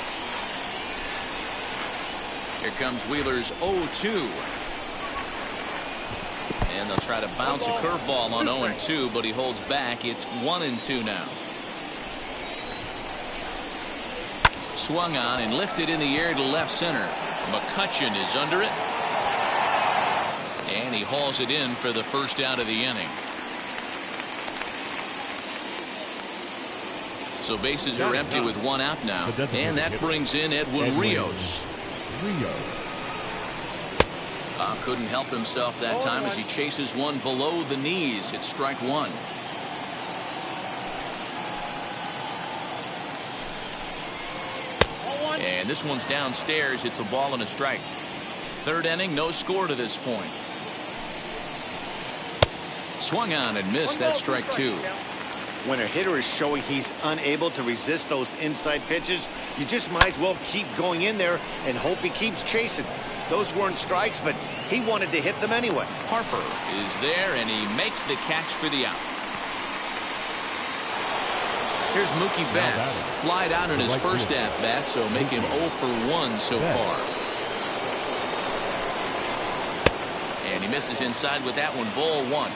Here comes Wheeler's 0-2. And they'll try to bounce a curveball on 0-2, but he holds back. It's 1-2 now. Swung on and lifted in the air to left center. McCutchen is under it. And he hauls it in for the first out of the inning. So bases are empty with 1 out now. And that brings in Edwin Rios. Couldn't help himself that time as he chases one below the knees. It's strike 1. And this one's downstairs. It's a ball and a strike. Third inning, no score to this point. Swung on and missed. That's strike 2. When a hitter is showing he's unable to resist those inside pitches, you just might as well keep going in there and hope he keeps chasing. Those weren't strikes, but he wanted to hit them anyway. Harper is there, and he makes the catch for the out. Here's Mookie Betts. Flied out in his first at-bat, so make him 0 for 1 so far. And he misses inside with that one. Ball 1.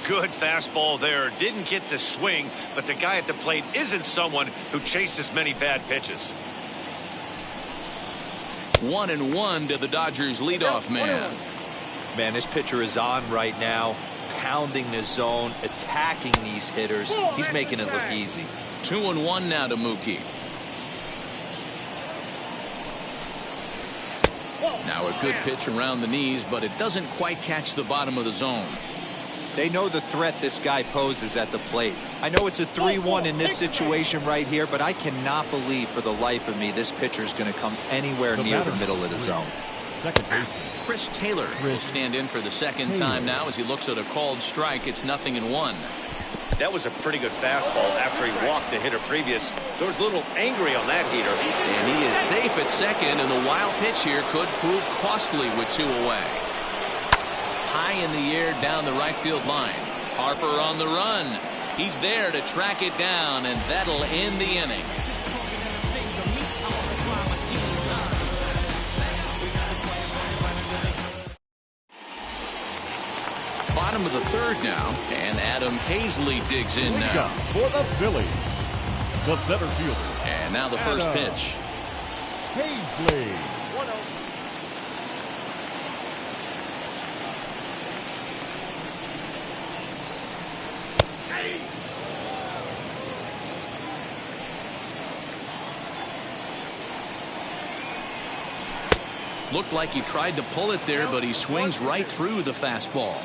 Good fastball there. Didn't get the swing, but the guy at the plate isn't someone who chases many bad pitches. 1-1 to the Dodgers leadoff man. Man, this pitcher is on right now, pounding the zone, attacking these hitters. He's making it look easy. 2-1 now to Mookie. Now a good pitch around the knees, but it doesn't quite catch the bottom of the zone. They know the threat this guy poses at the plate. I know it's a 3-1 in this situation right here, but I cannot believe for the life of me this pitcher is going to come anywhere near the middle of the zone. Second baseman. Chris Taylor will stand in for the second time now as he looks at a called strike. It's 0-1. That was a pretty good fastball after he walked the hitter previous. There was a little angry on that heater. And he is safe at second, and the wild pitch here could prove costly with 2 away. High in the air down the right field line. Harper on the run. He's there to track it down, and that'll end the inning. Bottom of the third now, and Adam Hazley digs in now. For the Phillies, the center fielder. And now the first pitch. Hazley. 1-0. Looked like he tried to pull it there, but he swings right through the fastball.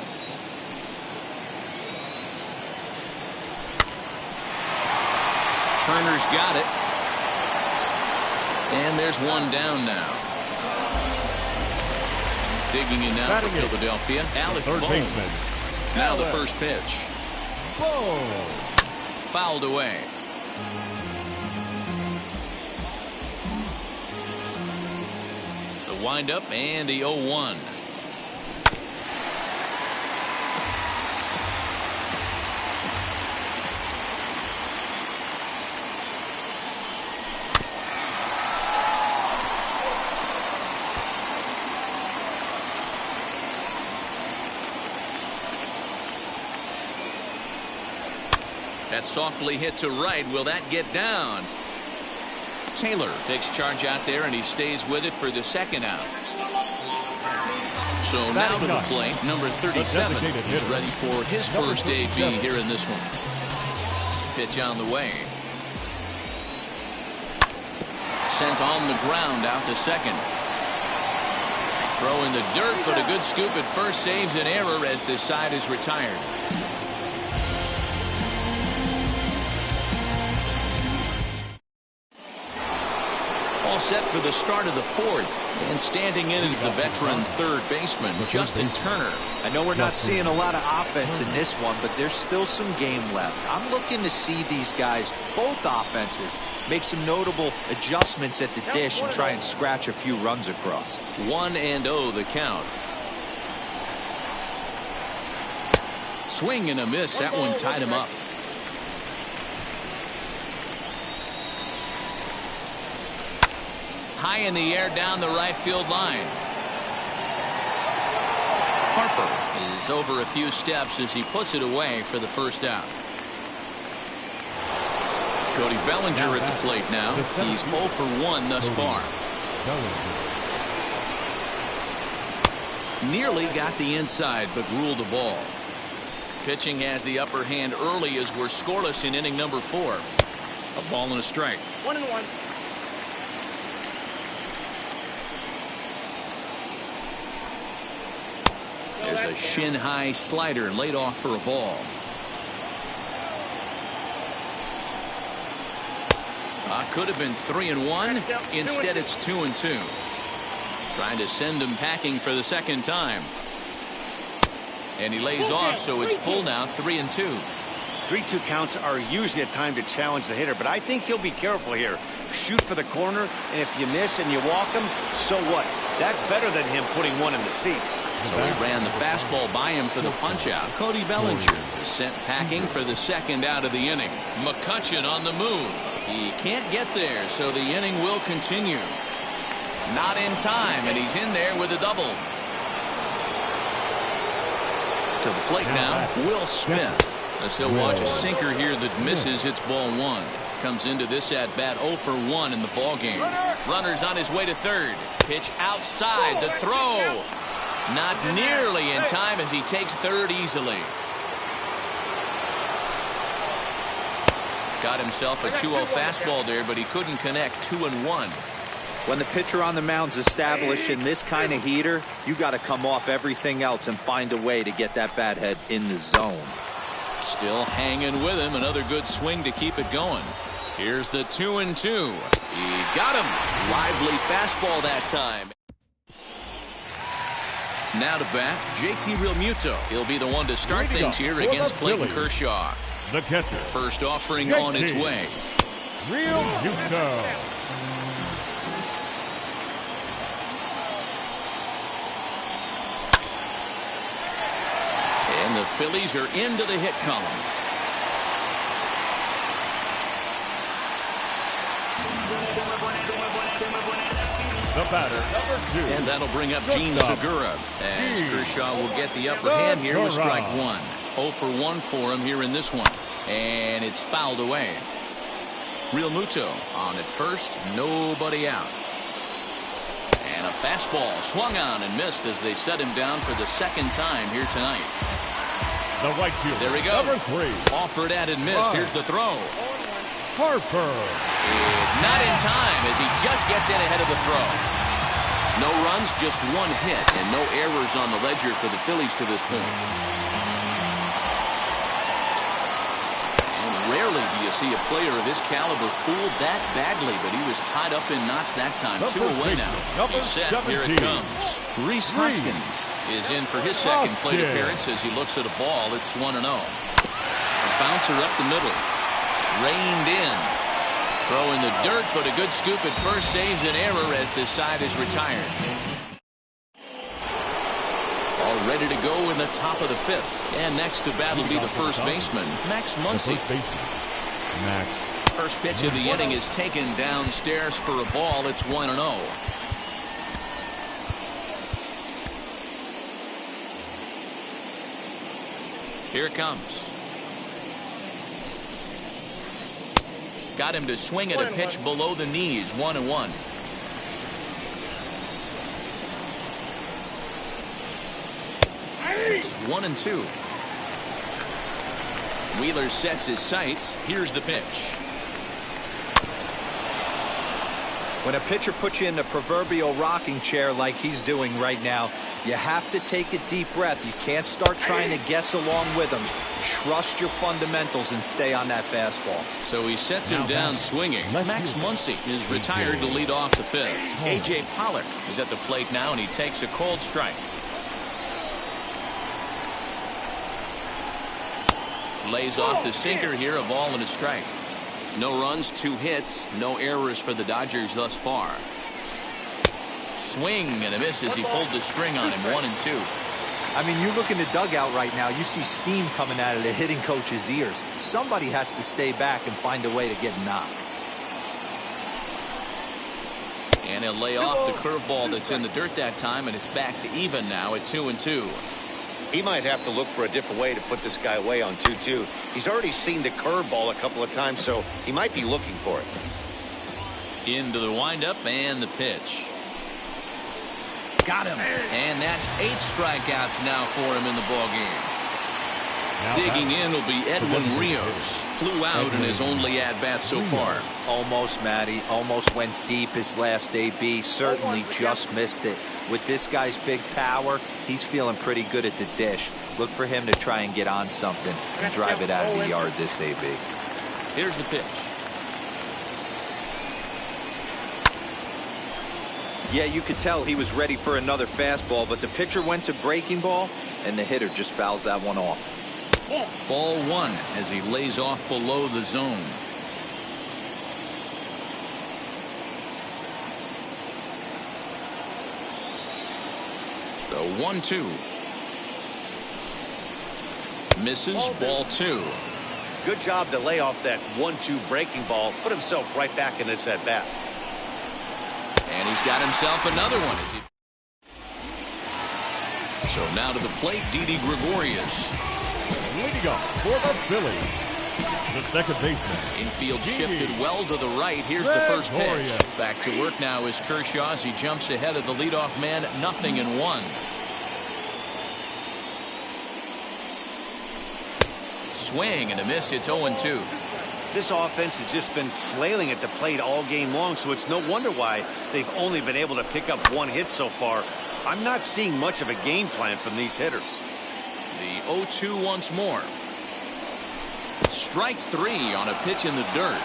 Turner's got it. And there's one down now. Digging in now for Philadelphia, Alec Third Bohm. baseman. Now the first pitch. Boom. Fouled away. The windup and the 0-1. That softly hit to right. Will that get down? Taylor takes charge out there, and he stays with it for the second out. So now to the plate, number 37 is ready for his first AB here in this one. Pitch on the way. Sent on the ground out to second. Throw in the dirt, but a good scoop at first saves an error as this side is retired. All set for the start of the fourth, and standing in is the veteran third baseman, Justin Turner. I know we're not seeing a lot of offense in this one, but there's still some game left. I'm looking to see these guys, both offenses, make some notable adjustments at the dish and try and scratch a few runs across. 1-0 the count. Swing and a miss. That one tied him up. High in the air down the right field line. Harper is over a few steps as he puts it away for the first out. Cody Bellinger at the plate now. He's 0 for 1 thus far. Nearly got the inside, but ruled a ball. Pitching has the upper hand early as we're scoreless in inning number 4. A ball and a strike. 1-1. There's a shin-high slider laid off for a ball. Could have been 3-1. Instead, it's 2-2. Trying to send him packing for the second time. And he lays off, so it's full now, 3-2. 3-2 counts are usually a time to challenge the hitter, but I think he'll be careful here. Shoot for the corner, and if you miss and you walk him, so what? That's better than him putting one in the seats. So he ran the fastball by him for the punch-out. Cody Bellinger is sent packing for the second out of the inning. McCutchen on the move. He can't get there, so the inning will continue. Not in time, and he's in there with a double. To the plate now, Will Smith. As he'll watch a sinker here that misses, hits ball 1. Comes into this at bat 0 for 1 in the ball game. Runner's on his way to third. Pitch outside. The throw. Not nearly in time as he takes third easily. Got himself a 2-0 fastball there, but he couldn't connect. 2-1. When the pitcher on the mound's establishing this kind of heater, you got to come off everything else and find a way to get that bat head in the zone. Still hanging with him. Another good swing to keep it going. Here's the 2-2. He got him. Lively fastball that time. Now to bat, JT Realmuto. He'll be the one to start things here against Clayton Kershaw. The catcher. First offering on its way. Realmuto. And the Phillies are into the hit column. The batter, number 2. And that'll bring up Gene Segura as Kershaw will get the upper hand here with strike 1. 0 for 1 for him here in this one. And it's fouled away. Realmuto on at first, nobody out. And a fastball swung on and missed as they set him down for the second time here tonight. The right fielder, there he goes. number 3. Offered at and missed. Here's the throw. Harper. It's not in time as he just gets in ahead of the throw. No runs, just 1 hit, and no errors on the ledger for the Phillies to this point. And rarely do you see a player of his caliber fooled that badly, but he was tied up in knots that time. 2 away now. He's set. Here it comes. Rhys Hoskins is in for his second plate appearance as he looks at a ball. It's 1-0. A bouncer up the middle. Reined in. Throw in the dirt, but a good scoop at first saves an error as this side is retired. All ready to go in the top of the 5th. And next to bat will be the first baseman, Max Muncy. First pitch of the inning is taken downstairs for a ball. It's 1-0. Here it comes. Got him to swing at a pitch below the knees. 1-1. It's 1-2. Wheeler sets his sights. Here's the pitch. When a pitcher puts you in the proverbial rocking chair like he's doing right now, you have to take a deep breath. You can't start trying to guess along with him. Trust your fundamentals and stay on that fastball. So he sets him down swinging. Max Muncy is retired to lead off the 5th. A.J. Pollock is at the plate now, and he takes a cold strike. Lays off the sinker here, a ball and a strike. No runs, 2 hits, no errors for the Dodgers thus far. Swing and a miss as he pulled the string on him. 1-2. I mean, you look in the dugout right now, you see steam coming out of the hitting coach's ears. Somebody has to stay back and find a way to get knocked. And he'll lay off the curveball that's in the dirt that time, and it's back to even now at 2-2. He might have to look for a different way to put this guy away on 2-2. He's already seen the curveball a couple of times, so he might be looking for it. Into the windup and the pitch. Got him. And that's 8 strikeouts now for him in the ballgame. Digging in will be Edwin Rios. Flew out in his only at-bat so far. Almost, Matty. Almost went deep his last AB. Certainly just missed it. With this guy's big power, he's feeling pretty good at the dish. Look for him to try and get on something and drive it out of the yard this AB. Here's the pitch. Yeah, you could tell he was ready for another fastball, but the pitcher went to breaking ball, and the hitter just fouls that one off. Ball 1 as he lays off below the zone. The 1-2. Misses. Ball 2. Good job to lay off that 1-2 breaking ball. Put himself right back in this at bat. And he's got himself another one. So now to the plate, Didi Gregorius. Leading off for the Phillies, the second baseman. Infield Didi shifted well to the right. Here's the first pitch. Gregorius. Back to work now is Kershaw as he jumps ahead of the leadoff man, 0-1. Swing and a miss. It's 0-2. This offense has just been flailing at the plate all game long, so it's no wonder why they've only been able to pick up 1 hit so far. I'm not seeing much of a game plan from these hitters. The 0-2 once more. Strike 3 on a pitch in the dirt.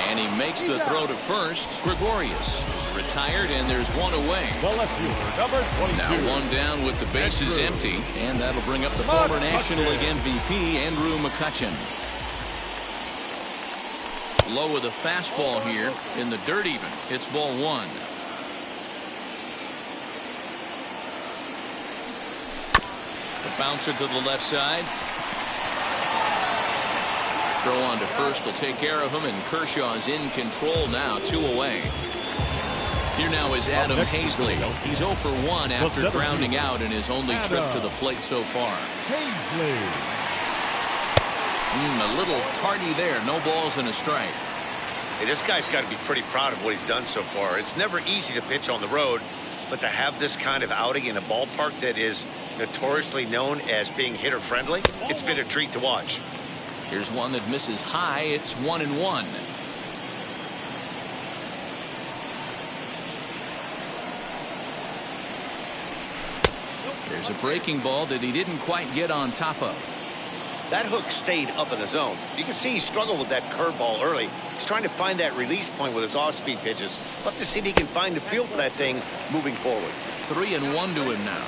And he makes the throw to first. Gregorius is retired, and there's one away. The left fielder, number 22. Now one down with the bases empty, and that'll bring up the former National League MVP, Andrew McCutchen. Low with a fastball here in the dirt even. It's ball 1. The bouncer to the left side. Throw on to first will take care of him, and Kershaw is in control now, 2 away. Here now is Adam Hazley. He's 0 for 1 after grounding out in his only trip to the plate so far. Hazley. A little tardy there. No balls and a strike. Hey, this guy's got to be pretty proud of what he's done so far. It's never easy to pitch on the road, but to have this kind of outing in a ballpark that is notoriously known as being hitter friendly, it's been a treat to watch. Here's one that misses high. It's 1-1. There's a breaking ball that he didn't quite get on top of. That hook stayed up in the zone. You can see he struggled with that curveball early. He's trying to find that release point with his off-speed pitches. Love to see if he can find the feel for that thing moving forward. 3-1 to him now.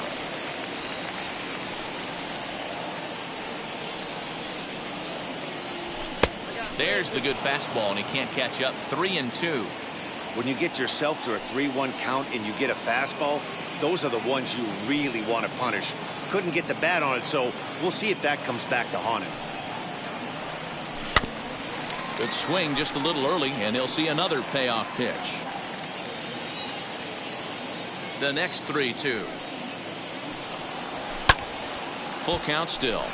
There's the good fastball, and he can't catch up. 3-2. When you get yourself to a 3-1 count and you get a fastball, those are the ones you really want to punish. Couldn't get the bat on it, so we'll see if that comes back to haunt him. Good swing just a little early, and he'll see another payoff pitch. The next 3-2. Full count still.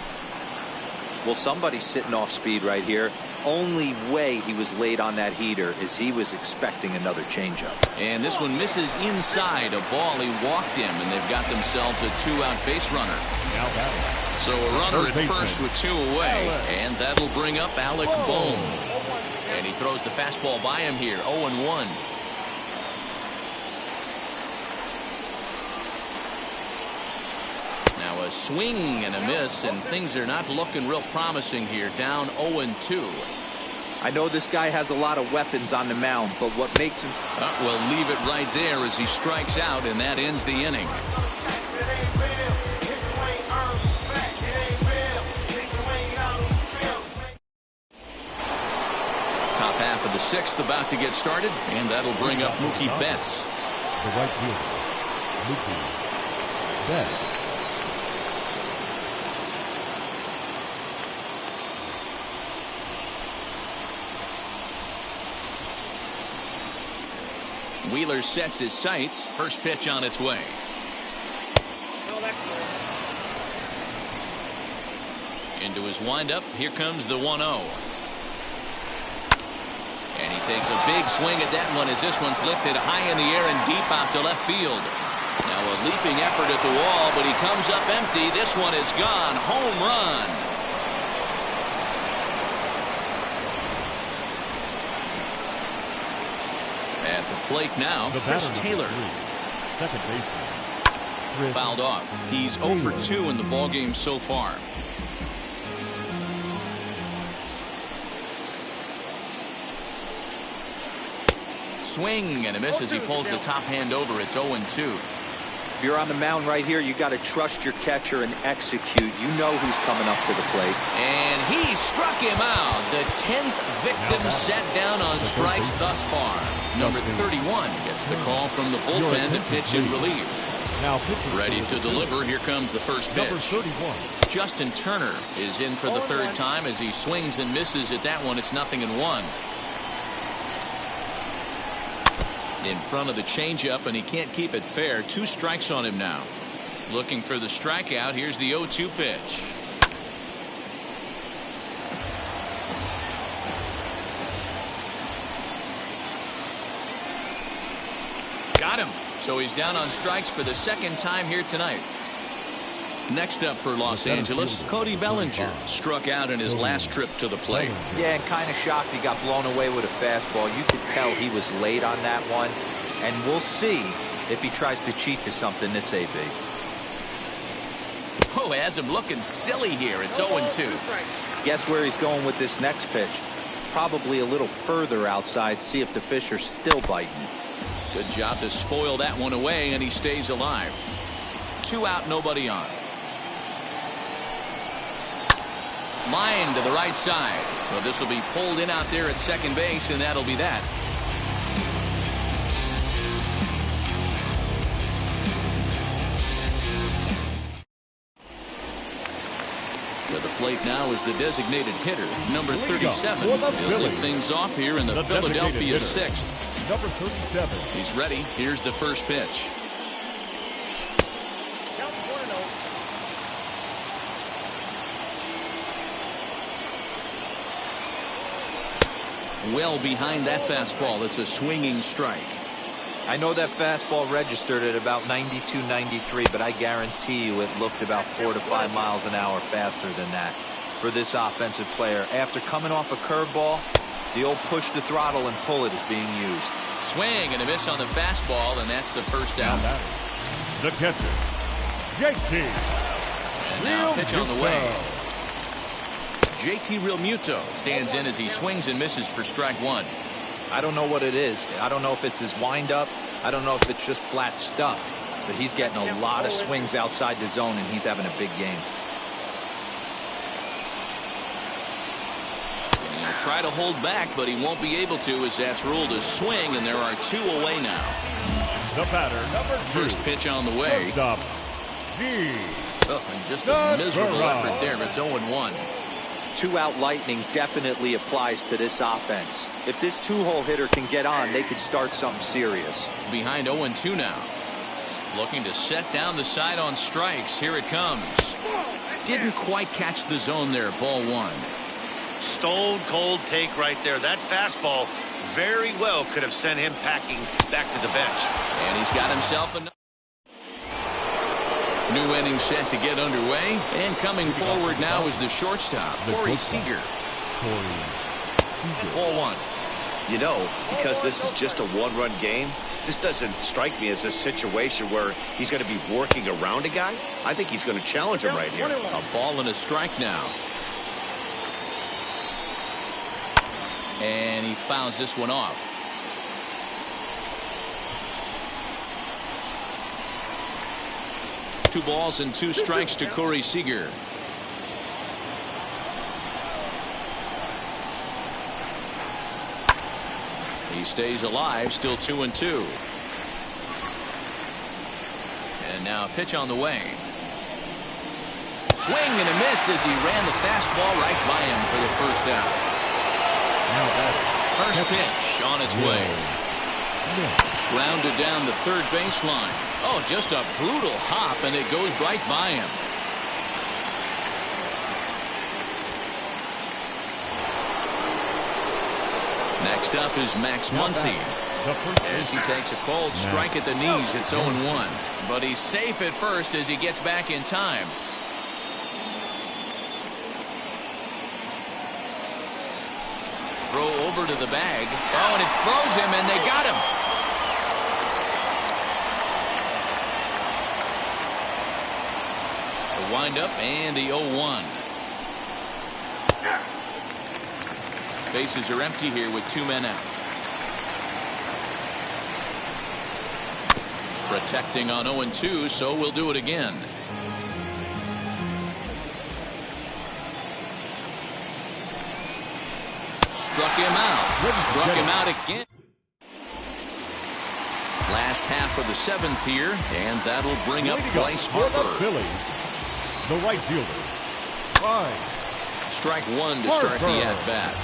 Well, somebody's sitting off speed right here. Only way he was late on that heater is he was expecting another changeup. And this one misses inside a ball. He walked him, and they've got themselves a 2-out base runner. Now batting. So a runner at first with 2 away, and that'll bring up Alec Bohm. And he throws the fastball by him here. 0-1. Now a swing and a miss, and things are not looking real promising here. Down 0-2. I know this guy has a lot of weapons on the mound, but what makes him... We'll leave it right there as he strikes out, and that ends the inning. Top half of the 6th about to get started, and that'll bring up Mookie Betts. The right fielder, Mookie Betts. Wheeler sets his sights. First pitch on its way. Into his windup. Here comes the 1-0. And he takes a big swing at that one as this one's lifted high in the air and deep out to left field. Now a leaping effort at the wall, but he comes up empty. This one is gone. Home run. At the plate now, Chris Taylor. Second baseman. Fouled off. He's 0 for 2 in the ballgame so far. Swing and a miss as he pulls the top hand over. It's 0-2. If you're on the mound right here, you got to trust your catcher and execute. You know who's coming up to the plate. And he struck him out. The 10th victim set down on strikes thus far. Number 31 gets the call from the bullpen to pitch in relief. Now ready to deliver. Here comes the first pitch. Number 31. Justin Turner is in for the 3rd time as he swings and misses at that one. It's 0-1. In front of the changeup, and he can't keep it fair. 2 strikes on him now. Looking for the strikeout. Here's the 0-2 pitch. Got him. So he's down on strikes for the 2nd time here tonight. Next up for Los Angeles, Cody Bellinger struck out in his last trip to the plate. Yeah, and kind of shocked he got blown away with a fastball. You could tell he was late on that one. And we'll see if he tries to cheat to something this AB. Oh, has him looking silly here. It's 0-2. Guess where he's going with this next pitch? Probably a little further outside. See if the fish are still biting. Good job to spoil that one away, and he stays alive. 2 out, nobody on. Line to the right side. Well, this will be pulled in out there at second base, and that'll be that. To the plate now is the designated hitter, number 37. He'll lead things off here in the Philadelphia 6th. Number 37. He's ready. Here's the first pitch. Well behind that fastball. It's a swinging strike. I know that fastball registered at about 92, 93, but I guarantee you it looked about 4 to 5 miles an hour faster than that for this offensive player. After coming off a curveball, the old push the throttle and pull it is being used. Swing and a miss on the fastball, and that's the first out. The catcher, JT. And now pitch on the way. JT Realmuto stands in as he swings and misses for strike 1. I don't know what it is. I don't know if it's his windup. I don't know if it's just flat stuff. But he's getting a lot of swings outside the zone, and he's having a big game. And he'll try to hold back, but he won't be able to, as that's ruled a swing, and there are 2 away now. The batter, number 2. First pitch on the way. Stop. G. Oh, and just a miserable effort there. It's 0-1. 2-out lightning definitely applies to this offense. If this 2-hole hitter can get on, they could start something serious. Behind 0-2 now. Looking to set down the side on strikes. Here it comes. Didn't quite catch the zone there. Ball 1. Stone cold take right there. That fastball very well could have sent him packing back to the bench. And he's got himself another. New inning set to get underway, and coming forward now is the shortstop, Corey Seager. Ball 1. You know, because this is just a 1-run game, this doesn't strike me as a situation where he's going to be working around a guy. I think he's going to challenge him right here. A ball and a strike now. And he fouls this one off. Two balls and 2 strikes to Corey Seager. He stays alive, still 2-2. And now a pitch on the way. Swing and a miss as he ran the fastball right by him for the first out. First pitch on its way. Grounded down the third baseline. Oh, just a brutal hop, and it goes right by him. Next up is Max Muncy. As he takes a cold strike at the knees, it's 0-1. But he's safe at first as he gets back in time. Throw over to the bag. Oh, and it throws him, and they got him. The windup and the 0-1. Bases are empty here with 2 men out. Protecting on 0-2, so we'll do it again. Struck him out. Struck him out again. Last half of the 7th here, and that'll bring up Bryce Harper. The right fielder. Strike 1 to start the at-bat.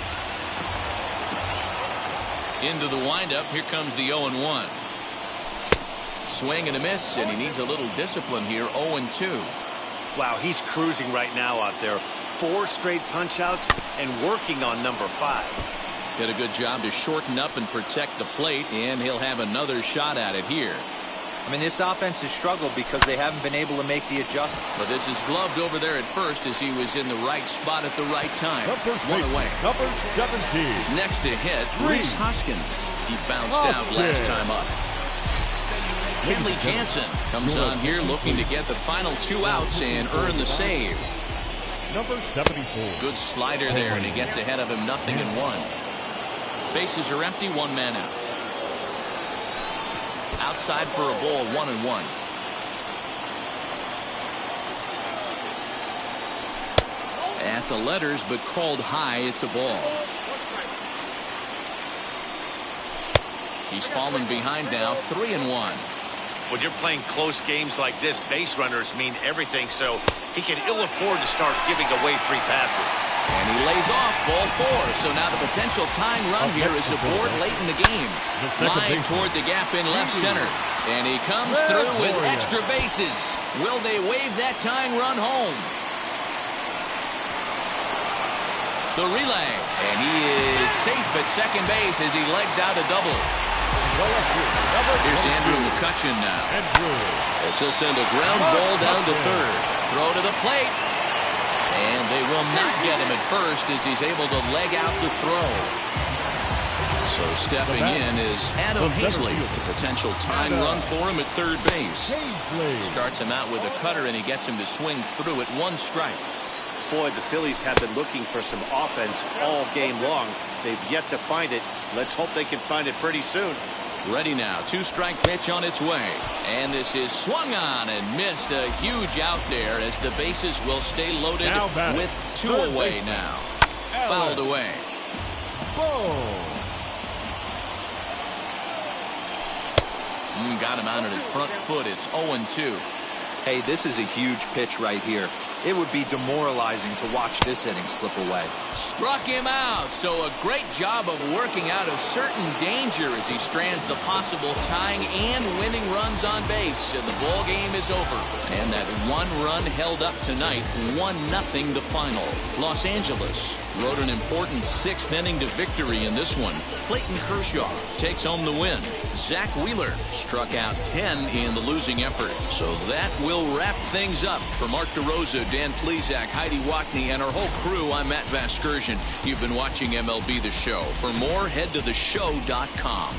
Into the windup. Here comes the 0-1. Swing and a miss, and he needs a little discipline here. 0-2. Wow, he's cruising right now out there. 4 straight punch-outs and working on number 5. Did a good job to shorten up and protect the plate, and he'll have another shot at it here. I mean, this offense has struggled because they haven't been able to make the adjustment. But this is gloved over there at first as he was in the right spot at the right time. One away. Number 17. Next to hit, Rhys Hoskins. He bounced out last time up. Kenley Jansen comes on here looking to get the final 2 outs and earn the save. Number 74. Good slider there, and he gets ahead of him 0-1. Bases are empty, 1 man out. Outside for a ball, 1-1. At the letters, but called high. It's a ball. He's fallen behind now, 3-1. When you're playing close games like this, base runners mean everything, so he can ill afford to start giving away free passes. And he lays off ball 4. So now the potential tying run here is aboard late in the game. Flying toward the gap in left center. And he comes through with extra bases. Will they wave that tying run home? The relay. And he is safe at second base as he legs out a double. Here's Andrew McCutchen now. As he'll send a ground ball down to third. Throw to the plate. And they will not get him at first as he's able to leg out the throw. So stepping in is Adam Hazley. The potential tying run for him at third base. Starts him out with a cutter and he gets him to swing through at 1 strike. Boy, the Phillies have been looking for some offense all game long. They've yet to find it. Let's hope they can find it pretty soon. Ready now. 2-strike pitch on its way. And this is swung on and missed. A huge out there as the bases will stay loaded with 2 away now. Fouled away. Got him out on his front foot. It's 0-2. Hey, this is a huge pitch right here. It would be demoralizing to watch this inning slip away. Struck him out. So a great job of working out of certain danger as he strands the possible tying and winning runs on base. And the ball game is over. And that 1 run held up tonight. 1-0 the final. Los Angeles rode an important 6th inning to victory in this one. Clayton Kershaw takes home the win. Zach Wheeler struck out 10 in the losing effort. So that will wrap things up. For Mark DeRosa, Dan Plesac, Heidi Watney, and our whole crew, I'm Matt Vasgersian. You've been watching MLB The Show. For more, head to theshow.com.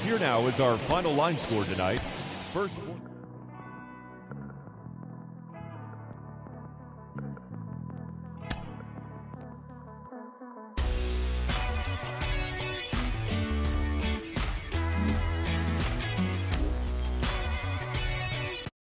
Here now is our final line score tonight. First.